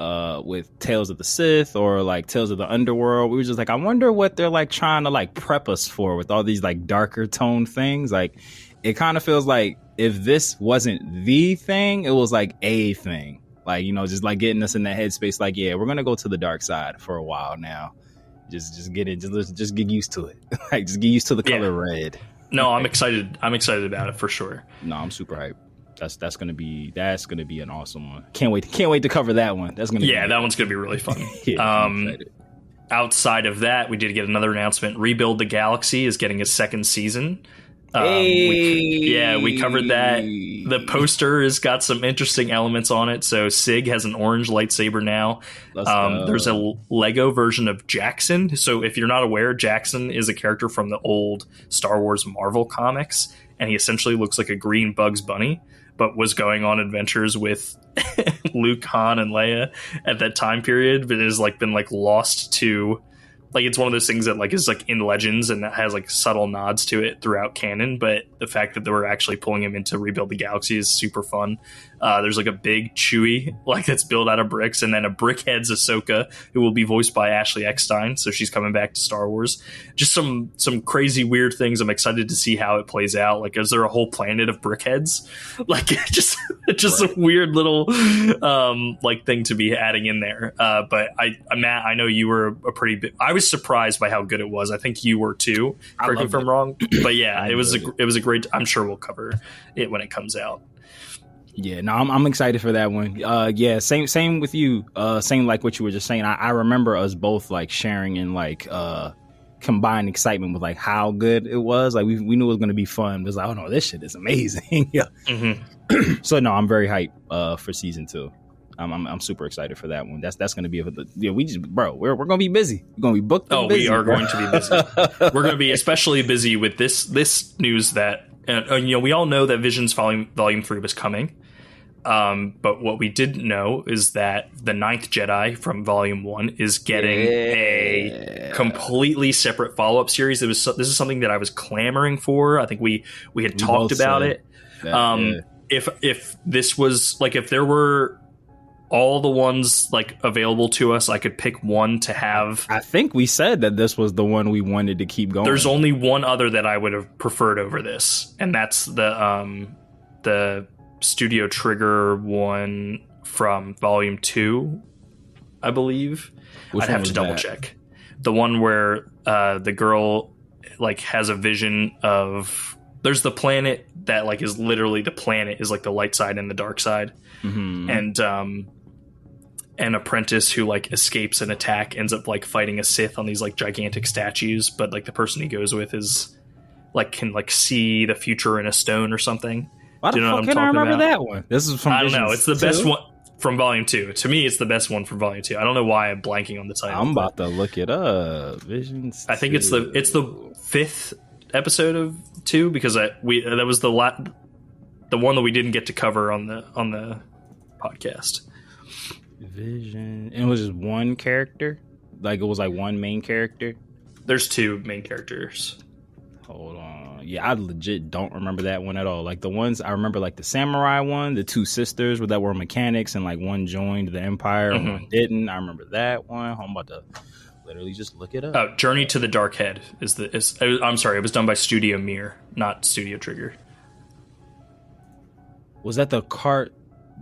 C: with Tales of the Sith or like Tales of the Underworld, we were just like, I wonder what they're like trying to like prep us for with all these like darker tone things. Like it kind of feels like if this wasn't the thing, it was like a thing. Like, you know, just like getting us in that headspace, like, yeah, we're gonna go to the dark side for a while now. Just get it, just get used to it. Like just get used to the color red.
B: No, I'm excited. I'm excited about it for sure.
C: No, I'm super hyped. That's gonna be an awesome one. Can't wait to cover that one. That's gonna
B: that one's gonna be really fun.
C: Yeah,
B: outside of that, we did get another announcement. Rebuild the Galaxy is getting a second season. We covered that. The poster has got some interesting elements on it. So Sig has an orange lightsaber now. There's a Lego version of Jackson. So if you're not aware, Jackson is a character from the old Star Wars Marvel comics, and he essentially looks like a green Bugs Bunny, but was going on adventures with Luke, Han, and Leia at that time period, but has like been like lost to. Like, it's one of those things that like is like in Legends and that has like subtle nods to it throughout canon. But the fact that they were actually pulling him into Rebuild the Galaxy is super fun. There's like a big Chewie like that's built out of bricks, and then a Brickhead's Ahsoka who will be voiced by Ashley Eckstein. So she's coming back to Star Wars. Just some crazy weird things. I'm excited to see how it plays out. Like, is there a whole planet of Brickheads? Like, just a weird little like thing to be adding in there. But Matt, I know you were a pretty big. I was surprised by how good it was. I think you were too. Correct me if I'm wrong. But yeah, it was a great. I'm sure we'll cover it when it comes out.
C: Yeah, no, I'm excited for that one. Yeah, same with you. Same like what you were just saying. I remember us both like sharing in like combined excitement with like how good it was. Like we knew it was going to be fun. It was like, oh no, this shit is amazing. Yeah. Mm-hmm. So no, I'm very hyped for season 2. I'm super excited for that one. That's going to be we're going to be busy. We're going to be booked.
B: We are going to be busy. We're going to be especially busy with this news that we all know that Visions Volume 3 was coming. But what we didn't know is that the 9th Jedi from Volume 1 is getting a completely separate follow-up series. This is something that I was clamoring for. I think we had talked about it. If this was like, if there were all the ones like available to us, I could pick one to have.
C: I think we said that this was the one we wanted to keep going.
B: There's only one other that I would have preferred over this, and that's the Studio Trigger one from Volume 2, I believe. I'd have to double check. The one where the girl like has a vision of. There's the planet that like is literally the planet is like the light side and the dark side, and an apprentice who like escapes an attack ends up like fighting a Sith on these like gigantic statues, but like the person he goes with is like can like see the future in a stone or something.
C: Why the fuck can I remember that one? This is from
B: I don't know. It's the best one from Volume 2. To me, it's the best one from Volume 2. I don't know why I'm blanking on the title.
C: I'm about to look it up. Visions.
B: I think it's the 5th episode of 2 because that was the one that we didn't get to cover on the podcast.
C: Vision. And it was just one character? Like it was like one main character?
B: There's 2 main characters.
C: Hold on. Yeah, I legit don't remember that one at all. Like the ones I remember, like the samurai one, the 2 sisters that were mechanics, and like one joined the Empire and one didn't. I remember that one. I'm about to literally just look it up.
B: Journey to the Dark Head I'm sorry, it was done by Studio Mir, not Studio Trigger.
C: Was that the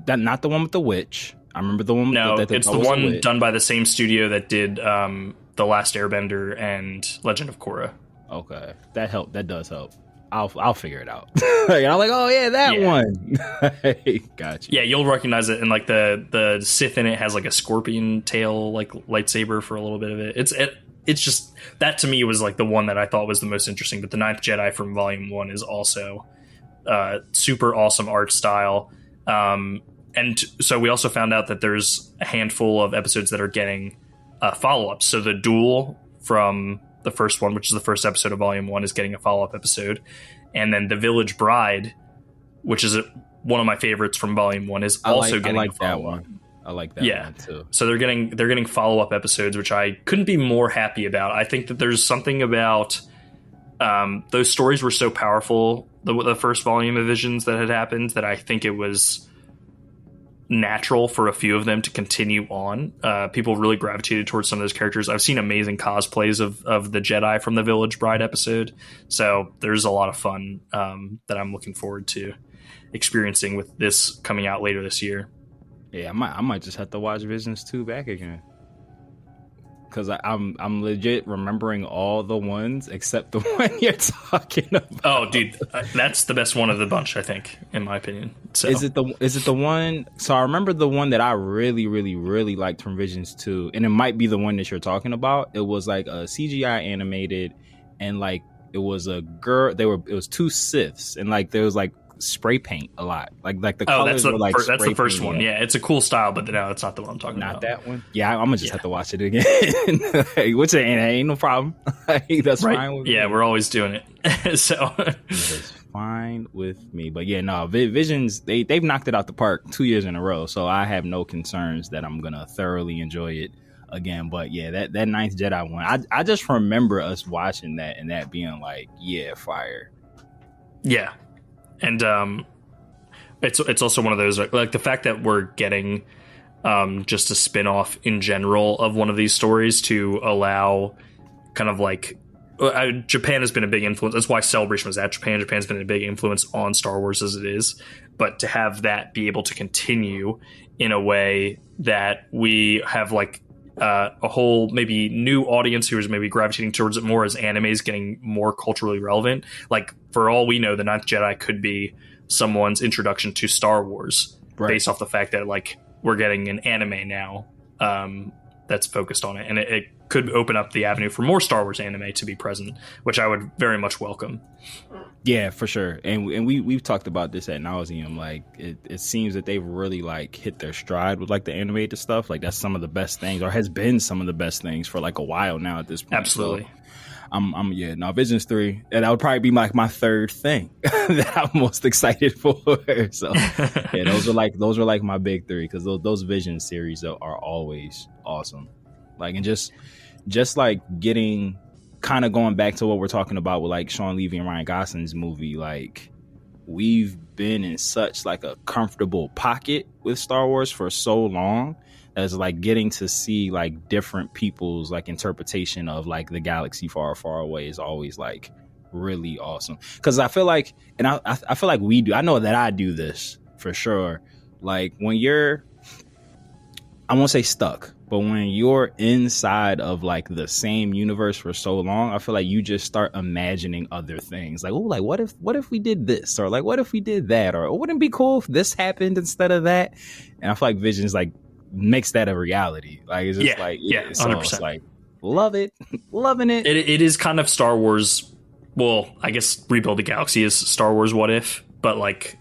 C: not the one with the witch? I remember the one.
B: No, it's the one done by the same studio that did The Last Airbender and Legend of Korra.
C: Okay, that helped. That does help. I'll figure it out. Like, I'm like, oh yeah, that one. Gotcha.
B: Yeah, you'll recognize it, and like the Sith in it has like a scorpion tail like lightsaber for a little bit of it. It's just that to me was like the one that I thought was the most interesting. But the 9th Jedi from Volume 1 is also super awesome art style. And so we also found out that there's a handful of episodes that are getting follow-ups. So the duel from the first one, which is the first episode of Volume 1, is getting a follow-up episode. And then The Village Bride, which is one of my favorites from Volume 1, is also getting a follow-up.
C: I like that one too.
B: So they're getting follow-up episodes, which I couldn't be more happy about. I think that there's something about those stories were so powerful, the first volume of Visions that had happened, that I think it was natural for a few of them to continue on. People really gravitated towards some of those characters. I've seen amazing cosplays of the Jedi from the Village Bride episode, so there's a lot of fun that I'm looking forward to experiencing with this coming out later this year.
C: Yeah, I might just have to watch Visions 2 back again, because I'm legit remembering all the ones except the one you're talking about.
B: Oh, dude, that's the best one of the bunch, I think, in my opinion. So
C: is it the one? So I remember the one that I really, really, really liked from Visions 2, and it might be the one that you're talking about. It was like a CGI animated, and like it was a girl. It was two Siths, and like there was like spray paint a lot, like the colors were like
B: that's the first one. Yeah, it's a cool style, but no, it's not the one I'm talking about.
C: Not that one. Yeah, I'm gonna just have to watch it again. Which ain't no problem. That's
B: right.
C: Fine with
B: me. We're always doing it. So
C: that's fine with me. But yeah, no, Visions, they've knocked it out the park 2 years in a row, so I have no concerns that I'm gonna thoroughly enjoy it again. But yeah, that Ninth Jedi one, I just remember us watching that and that being like, yeah, fire.
B: Yeah. And it's also one of those, like the fact that we're getting just a spin-off in general of one of these stories to allow kind of like Japan has been a big influence. That's why Celebration was at Japan. Japan's been a big influence on Star Wars as it is. But to have that be able to continue in a way that we have like a whole maybe new audience who is maybe gravitating towards it more as anime is getting more culturally relevant. Like for all we know, the Ninth Jedi could be someone's introduction to Star Wars, right, based off the fact that like we're getting an anime now that's focused on it, and it could open up the avenue for more Star Wars anime to be present, which I would very much welcome.
C: Yeah, for sure. And we've talked about this ad nauseum. Like it seems that they've really like hit their stride with like the animated stuff. Like that's some of the best things, or has been some of the best things for like a while now at this point.
B: Absolutely.
C: So, Visions 3, and that would probably be like my third thing that I'm most excited for. So yeah, those are like my big three, because those Vision series are always awesome. Like, and just like getting, kind of going back to what we're talking about with like Sean Levy and Ryan Gosling's movie, like we've been in such like a comfortable pocket with Star Wars for so long, as like getting to see like different people's like interpretation of like the galaxy far, far away is always like really awesome. Because I feel like, and I feel like we do, I know that I do this for sure, like when you're, I won't say stuck, but when you're inside of like the same universe for so long, I feel like you just start imagining other things. Like, oh, like what if we did this, or like what if we did that, or wouldn't it be cool if this happened instead of that? And I feel like Visions like makes that a reality. Like it's just
B: 100%.
C: It's like love it, loving it.
B: It is kind of Star Wars. Well, I guess Rebuild the Galaxy is Star Wars What If, but like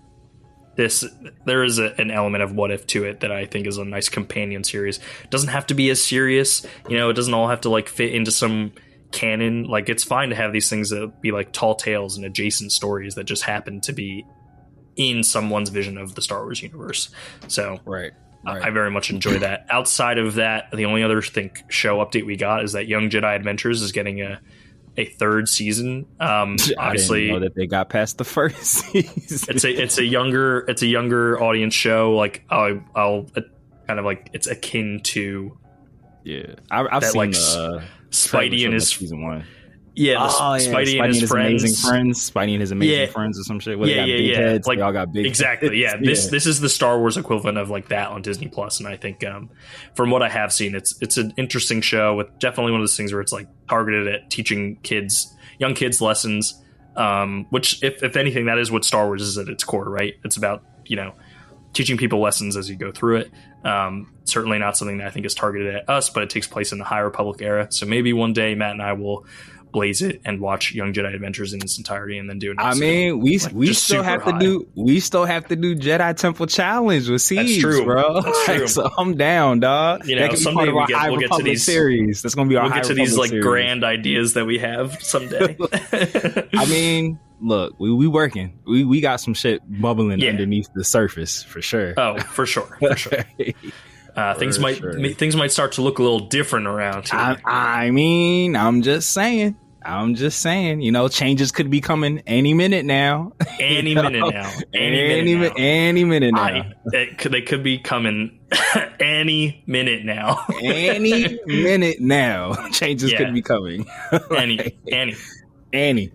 B: this, there is an element of What If to it that I think is a nice companion series. It doesn't have to be as serious, it doesn't all have to like fit into some canon. Like it's fine to have these things that be like tall tales and adjacent stories that just happen to be in someone's vision of the Star Wars universe. So
C: right.
B: I very much enjoy that. Outside of that, the only other show update we got is that Young Jedi Adventures is getting a third season. Obviously,
C: I didn't know that they got past the first season.
B: It's a younger audience show. Like I'll kind of like, it's akin to
C: I've seen
B: like Spidey and his
C: season 1.
B: Yeah, Spidey and his friends.
C: Amazing friends. Spidey and his amazing friends or some shit. Where they got big heads. Like, they all got big
B: exactly.
C: heads.
B: Yeah, this is the Star Wars equivalent of like that on Disney Plus, and I think from what I have seen, it's an interesting show with definitely one of those things where it's like targeted at teaching young kids lessons. Which, if anything, that is what Star Wars is at its core, right? It's about teaching people lessons as you go through it. Certainly not something that I think is targeted at us, but it takes place in the High Republic era. So maybe one day Matt and I will blaze it and watch Young Jedi Adventures in its entirety, and then do an episode.
C: I mean, we still have to do Jedi Temple Challenge with Siege. That's true, bro. That's true. So I'm down, dog.
B: Someday we'll get to these
C: series. That's gonna be our
B: We'll get to these like series. Grand ideas that we have someday.
C: I mean, look, we working. We got some shit bubbling underneath the surface for sure.
B: Oh, for sure. Things might start to look a little different around here.
C: I mean, I'm just saying. I'm just saying, changes could be coming any minute now.
B: Any minute now.
C: Any minute now.
B: They could be coming any minute now.
C: Any minute now. Changes could be coming.
B: Annie.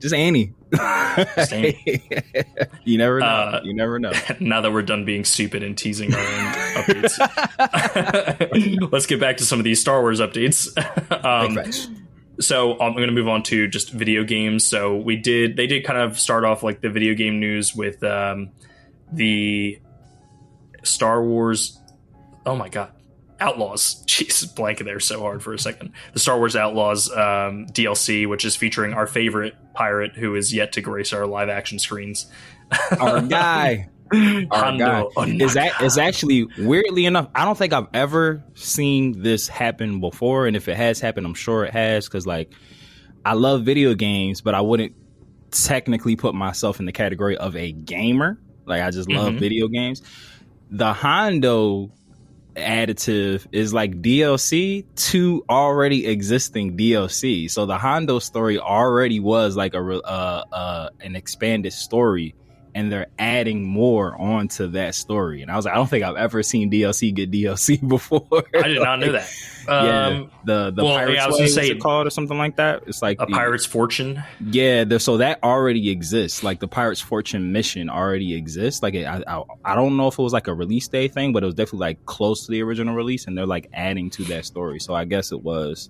C: Just Annie.
B: Just Annie.
C: You never know. You never know.
B: Now that we're done being stupid and teasing our own updates, let's get back to some of these Star Wars updates. So I'm going to move on to just video games. So they did kind of start off like the video game news with the Star Wars. Oh my God. Outlaws. Jeez, blanking there so hard for a second. The Star Wars Outlaws DLC, which is featuring our favorite pirate who is yet to grace our live action screens.
C: Our guy. Is actually, weirdly enough, I don't think I've ever seen this happen before. And if it has happened, I'm sure it has. Because I love video games, but I wouldn't technically put myself in the category of a gamer. I just love video games. The Hondo additive is DLC to already existing DLC. So the Hondo story already was an expanded story, and they're adding more onto that story. And I was like, I don't think I've ever seen DLC get DLC before.
B: I did not know that.
C: The Pirate's Way, what's it called or something like that? It's like
B: a Pirate's Fortune.
C: Yeah, so that already exists. The Pirate's Fortune mission already exists. I don't know if it was a release day thing, but it was definitely close to the original release, and they're adding to that story. So I guess it was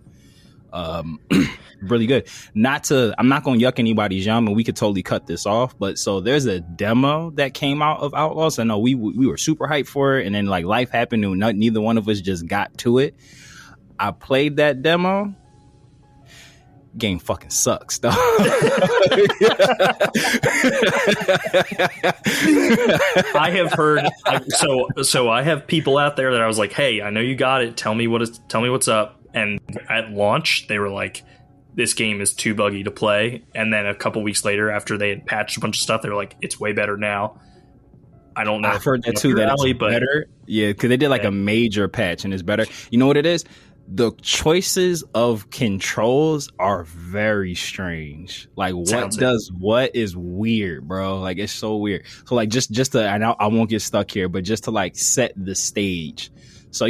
C: really good. I'm not gonna yuck anybody's yum, and we could totally cut this off, but so there's a demo that came out of Outlaws. I know we were super hyped for it, and then life happened and neither one of us just got to it. I played that demo. Game fucking sucks, though.
B: I have heard. So I have people out there that I was like, "Hey, I know you got it. Tell me what's up." And at launch, they were like, "This game is too buggy to play." And then a couple weeks later, after they had patched a bunch of stuff, they were like, "It's way better now." I don't know.
C: I've heard that too. That it's better. Yeah, because they did a major patch, and it's better. You know what it is? The choices of controls are very strange. What is weird, bro? It's so weird. So just to, I won't get stuck here, but just to set the stage. So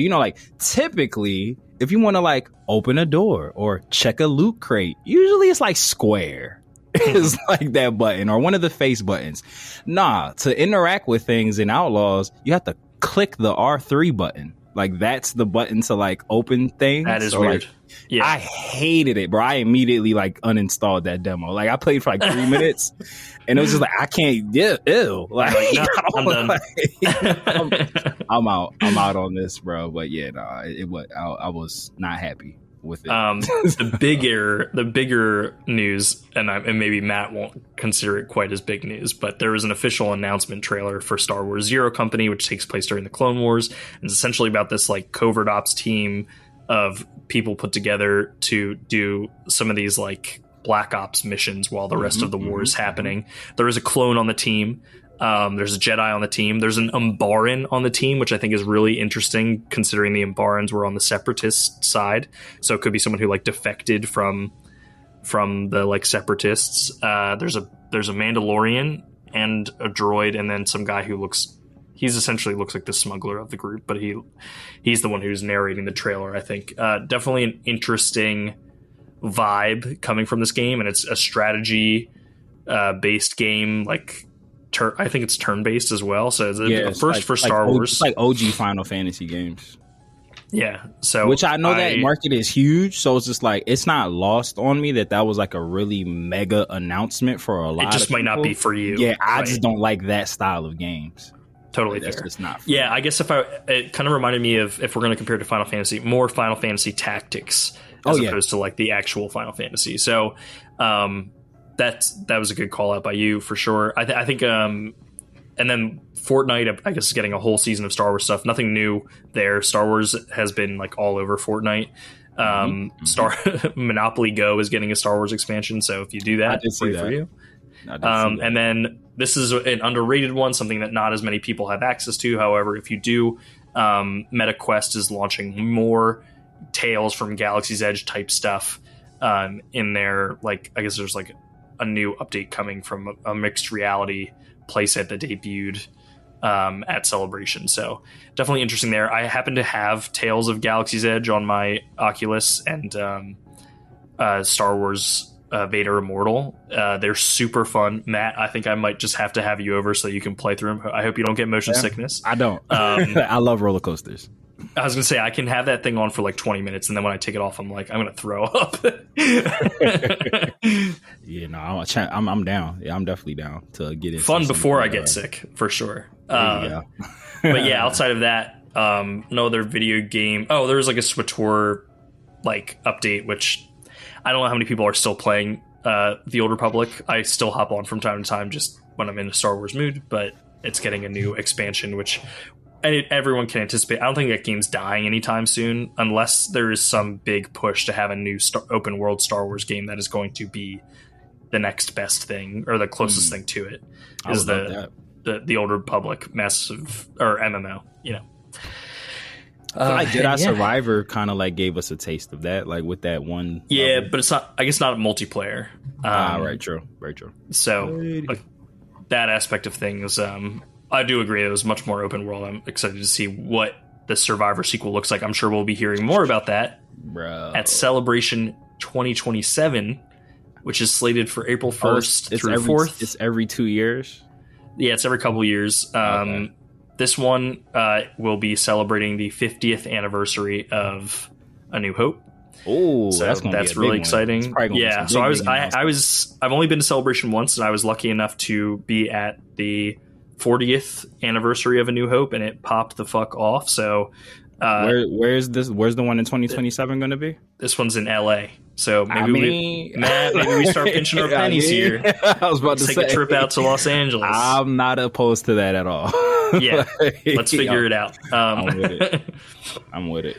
C: typically, if you want to open a door or check a loot crate, usually it's square. It's that button or one of the face buttons. Nah, to interact with things in Outlaws, you have to click the R3 button. That's the button to open things.
B: That is weird.
C: Yeah, I hated it, bro. I immediately uninstalled that demo. I played for 3 minutes, and it was just I can't. Yeah, ew.
B: No, I'm done.
C: I'm out. I'm out on this, bro. But yeah, no, I was not happy with it.
B: The bigger news, and maybe Matt won't consider it quite as big news, but there was an official announcement trailer for Star Wars Zero Company, which takes place during the Clone Wars, and it's essentially about this covert ops team of people put together to do some of these black ops missions while the rest of the war is happening. There is a clone on the team. There's a Jedi on the team. There's an Umbaran on the team, which I think is really interesting considering the Umbarans were on the Separatist side. So it could be someone who defected from the Separatists. There's a Mandalorian and a droid, and then some guy who essentially looks like the smuggler of the group, but he's the one who's narrating the trailer, I think. Definitely an interesting vibe coming from this game, and it's a strategy based game. I think it's turn-based as well, so it's first for Star Wars.
C: It's OG Final Fantasy games.
B: Yeah, so
C: which I know that market is huge, so it's just it's not lost on me that was a really mega announcement for a lot.
B: It just might not be for you.
C: Yeah, I just don't like that style of games.
B: Totally fair.
C: That's just not for
B: me.
C: I
B: guess it kind of reminded me of, if we're going to compare it to Final Fantasy, more Final Fantasy Tactics as opposed to the actual Final Fantasy. So that was a good call out by you for sure. I think and then Fortnite, I guess, is getting a whole season of Star Wars stuff. Nothing new there. Star Wars has been all over Fortnite. Monopoly Go is getting a Star Wars expansion. So if you do that, great for you. And then this is an underrated one, something that not as many people have access to. However, if you do, MetaQuest is launching more Tales from Galaxy's Edge type stuff. in their, like, I guess there's like a new update coming from a mixed reality playset that debuted at Celebration. So definitely interesting there. I happen to have Tales of Galaxy's Edge on my Oculus and Star Wars Vader Immortal. They're super fun. Matt, I think I might just have to have you over so you can play through them. I hope you don't get motion sickness.
C: I don't. I love roller coasters.
B: I was gonna say I can have that thing on for like 20 minutes, and then when I take it off, I'm like, I'm gonna throw up.
C: Yeah, no, I'm down. Yeah, I'm definitely down to get it.
B: Fun before I get sick, for sure. But yeah, outside of that, no other video game. Oh, there's like a SWTOR like update, which I don't know how many people are still playing The Old Republic. I still hop on from time to time just when I'm in a Star Wars mood, but it's getting a new expansion, which everyone can anticipate. I don't think that game's dying anytime soon, unless there is some big push to have a new open world Star Wars game that is going to be the next best thing, or the closest thing to it. Is the Old Republic massive or MMO, you know.
C: Like Jedi Survivor kind of like gave us a taste of that, like with that one.
B: Yeah,
C: level.
B: but it's not. I guess not multiplayer.
C: Right, true, very true.
B: So like, that aspect of things, I do agree. It was much more open world. I'm excited to see what the Survivor sequel looks like. I'm sure we'll be hearing more about that at Celebration 2027, which is slated for April 1st through 4th.
C: It's every 2 years.
B: Yeah, it's every couple years. Okay. This one will be celebrating the 50th anniversary of A New Hope.
C: Oh,
B: so that's really exciting. Yeah, so I've only been to Celebration once, and I was lucky enough to be at the 40th anniversary of A New Hope, and it popped the fuck off. So
C: where's the one in 2027 going to be?
B: This one's in LA. So maybe we start pinching our pennies here.
C: I was about to
B: take a trip out to Los Angeles.
C: I'm not opposed to that at all.
B: Yeah, let's figure it out.
C: I'm with it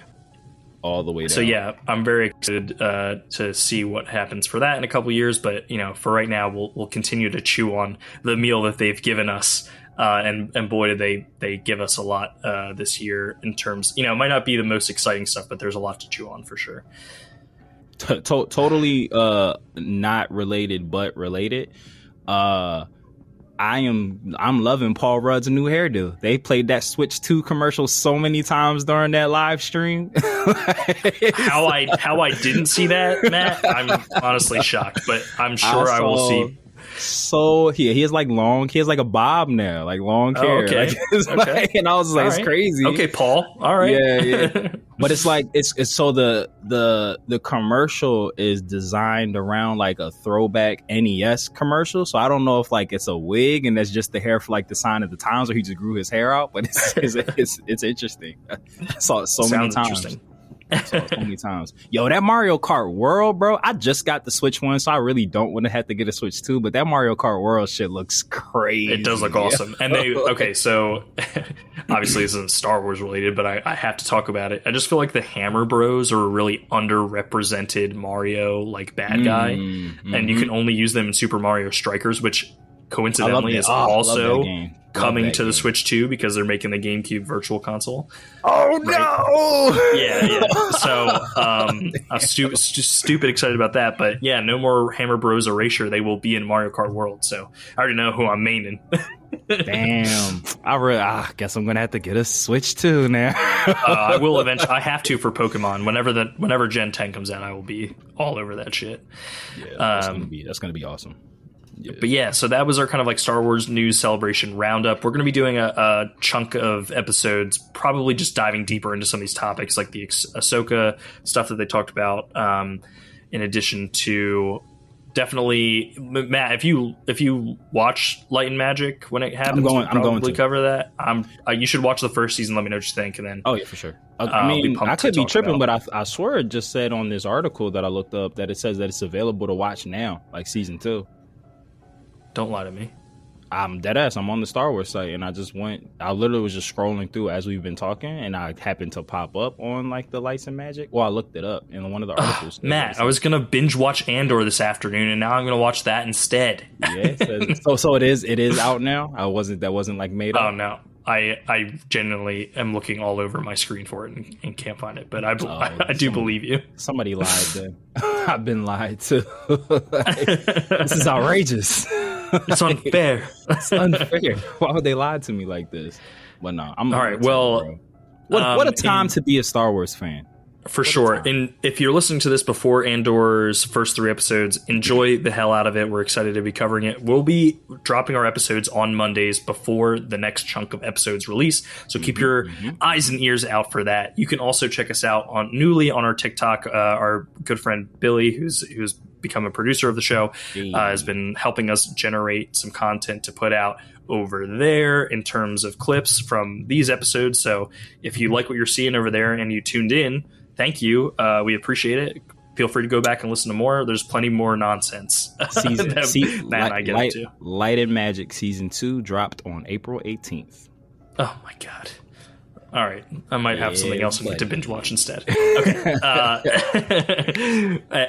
C: all the way down.
B: So yeah, I'm very excited to see what happens for that in a couple years. But you know, for right now, we'll continue to chew on the meal that they've given us. And boy, did they give us a lot this year in terms. You know, it might not be the most exciting stuff, but there's a lot to chew on for sure.
C: Totally not related, but related. I'm loving Paul Rudd's new hairdo. They played that Switch 2 commercial so many times during that live stream.
B: How I didn't see that, Matt, I'm honestly shocked, but I'm sure I will see.
C: So he has like a bob now, like long hair.
B: Okay.
C: Like, and I was like, it's crazy.
B: Okay, Paul. All right.
C: Yeah. But it's like it's so the commercial is designed around like a throwback NES commercial. So I don't know if like it's a wig and that's just the hair for like the sign of the times, or he just grew his hair out. But it's interesting. I saw it so many times. So many times. Yo, that Mario Kart World, bro. I just got the Switch 1, so I really don't want to have to get a Switch 2, but that Mario Kart World shit looks crazy.
B: It does look awesome. And so obviously this isn't Star Wars related, but I have to talk about it. I just feel like the Hammer Bros are a really underrepresented Mario like bad guy. And you can only use them in Super Mario Strikers, which coincidentally is also coming to the Switch 2 because they're making the GameCube Virtual Console.
C: Oh, right? No!
B: Yeah. So I'm stupid excited about that. But yeah, no more Hammer Bros Erasure. They will be in Mario Kart World. So I already know who I'm maining.
C: Damn. I guess I'm going to have to get a Switch 2 now.
B: I will eventually. I have to for Pokemon. Whenever Gen 10 comes out, I will be all over that shit.
C: Yeah, that's going to be awesome.
B: Yeah. But yeah, so that was our kind of like Star Wars news celebration roundup. We're going to be doing a chunk of episodes, probably just diving deeper into some of these topics, like the Ahsoka stuff that they talked about. In addition to definitely, Matt, if you watch Light and Magic when it happens, I'm going to cover that. You should watch the first season. Let me know what you think, and then
C: yeah, for sure. I mean, I could be tripping, but I swear it just said on this article that I looked up that it says that it's available to watch now, like season 2.
B: Don't lie to me.
C: I'm deadass. I'm on the Star Wars site, and I literally was just scrolling through as we've been talking, and I happened to pop up on like the Lights and Magic. Well, I looked it up in one of the articles.
B: Matt, I was gonna binge watch Andor this afternoon, and now I'm gonna watch that instead.
C: Yeah. So it is out now. That wasn't like made up.
B: Oh no. I genuinely am looking all over my screen for it and can't find it, but I do believe you.
C: Somebody lied then. I've been lied to. This is outrageous.
B: It's unfair.
C: It's unfair. Why would they lie to me like this? But no, I'm
B: all right. Well,
C: what a time to be a Star Wars fan.
B: For sure. And if you're listening to this before Andor's first 3 episodes, enjoy the hell out of it. We're excited to be covering it. We'll be dropping our episodes on Mondays before the next chunk of episodes release. So keep your eyes and ears out for that. You can also check us out on our TikTok. Our good friend Billy, who's become a producer of the show, has been helping us generate some content to put out over there in terms of clips from these episodes. So if you like what you're seeing over there and you tuned in, thank you. We appreciate it. Feel free to go back and listen to more. There's plenty more nonsense
C: Light and Magic Season 2 dropped on April 18th.
B: Oh, my God. All right. I might have something else I need to binge watch instead. Okay.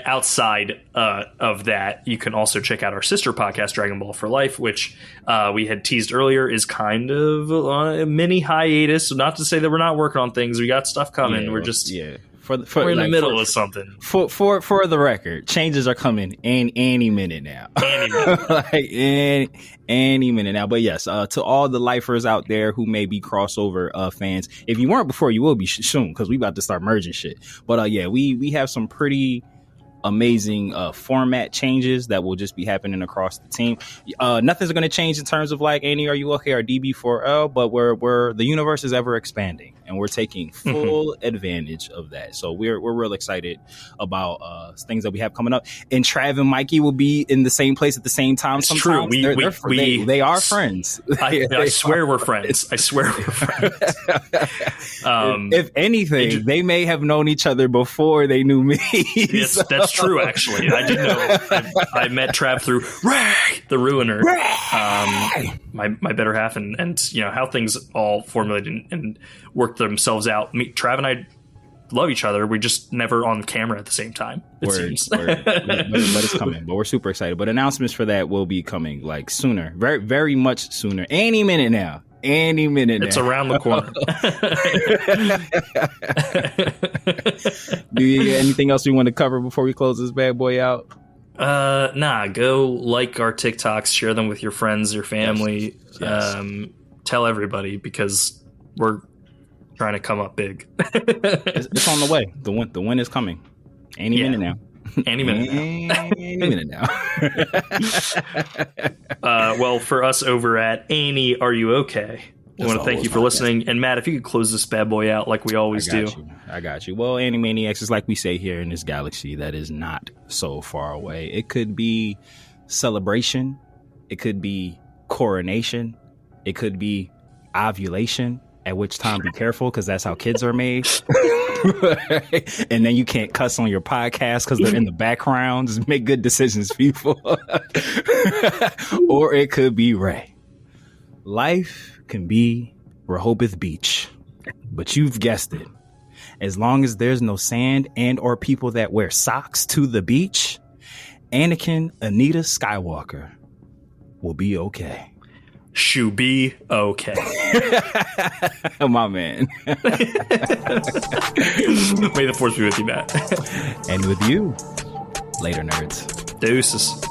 B: Outside of that, you can also check out our sister podcast, Dragon Ball for Life, which we had teased earlier is kind of a mini hiatus. So not to say that we're not working on things. We got stuff coming.
C: Yeah,
B: we're just...
C: Yeah.
B: We're in the middle of something.
C: For the record, changes are coming any minute now.
B: Any minute.
C: Any minute now. But yes, to all the lifers out there who may be crossover fans, if you weren't before, you will be soon because we about to start merging shit. But yeah, we have some pretty amazing format changes that will just be happening across the team. Nothing's going to change in terms of like Annie, are you okay, or DB4L, but we're the universe is ever expanding and we're taking full advantage of that. So we're real excited about things that we have coming up. And Trav and Mikey will be in the same place at the same time.
B: It's true.
C: They are friends.
B: I swear we're friends. I swear we're friends.
C: If anything, they may have known each other before they knew me.
B: Yes, that's true. Actually, I did know. I met Trav through Ray, the Ruiner, my better half, and you know how things all formulated and worked themselves out. Trav and I love each other. We're just never on camera at the same time. It seems.
C: But it's coming. But we're super excited. But announcements for that will be coming like sooner, very very much sooner. Any minute now. It's
B: around the corner.
C: Do you have anything else you want to cover before we close this bad boy out?
B: Nah, go like our TikToks, share them with your friends, your family.
C: Yes.
B: Tell everybody because we're trying to come up big.
C: It's on the way. The win is coming. Any minute now.
B: Any minute now. Well, for us over at Annie, Are You Okay? I want to thank you for listening. And Matt, if you could close this bad boy out like we always do.
C: I got you. Well, Animaniacs is like we say here in this galaxy that is not so far away. It could be celebration. It could be coronation. It could be ovulation, at which time be careful because that's how kids are made. And then you can't cuss on your podcast because they're in the background. Just make good decisions, people. Or it could be Ray. Life can be Rehoboth Beach, but you've guessed it. As long as there's no sand and or people that wear socks to the beach, Anakin Anita Skywalker will be okay.
B: Should be okay.
C: My man.
B: May the force be with you, Matt.
C: And with you. Later, nerds.
B: Deuces.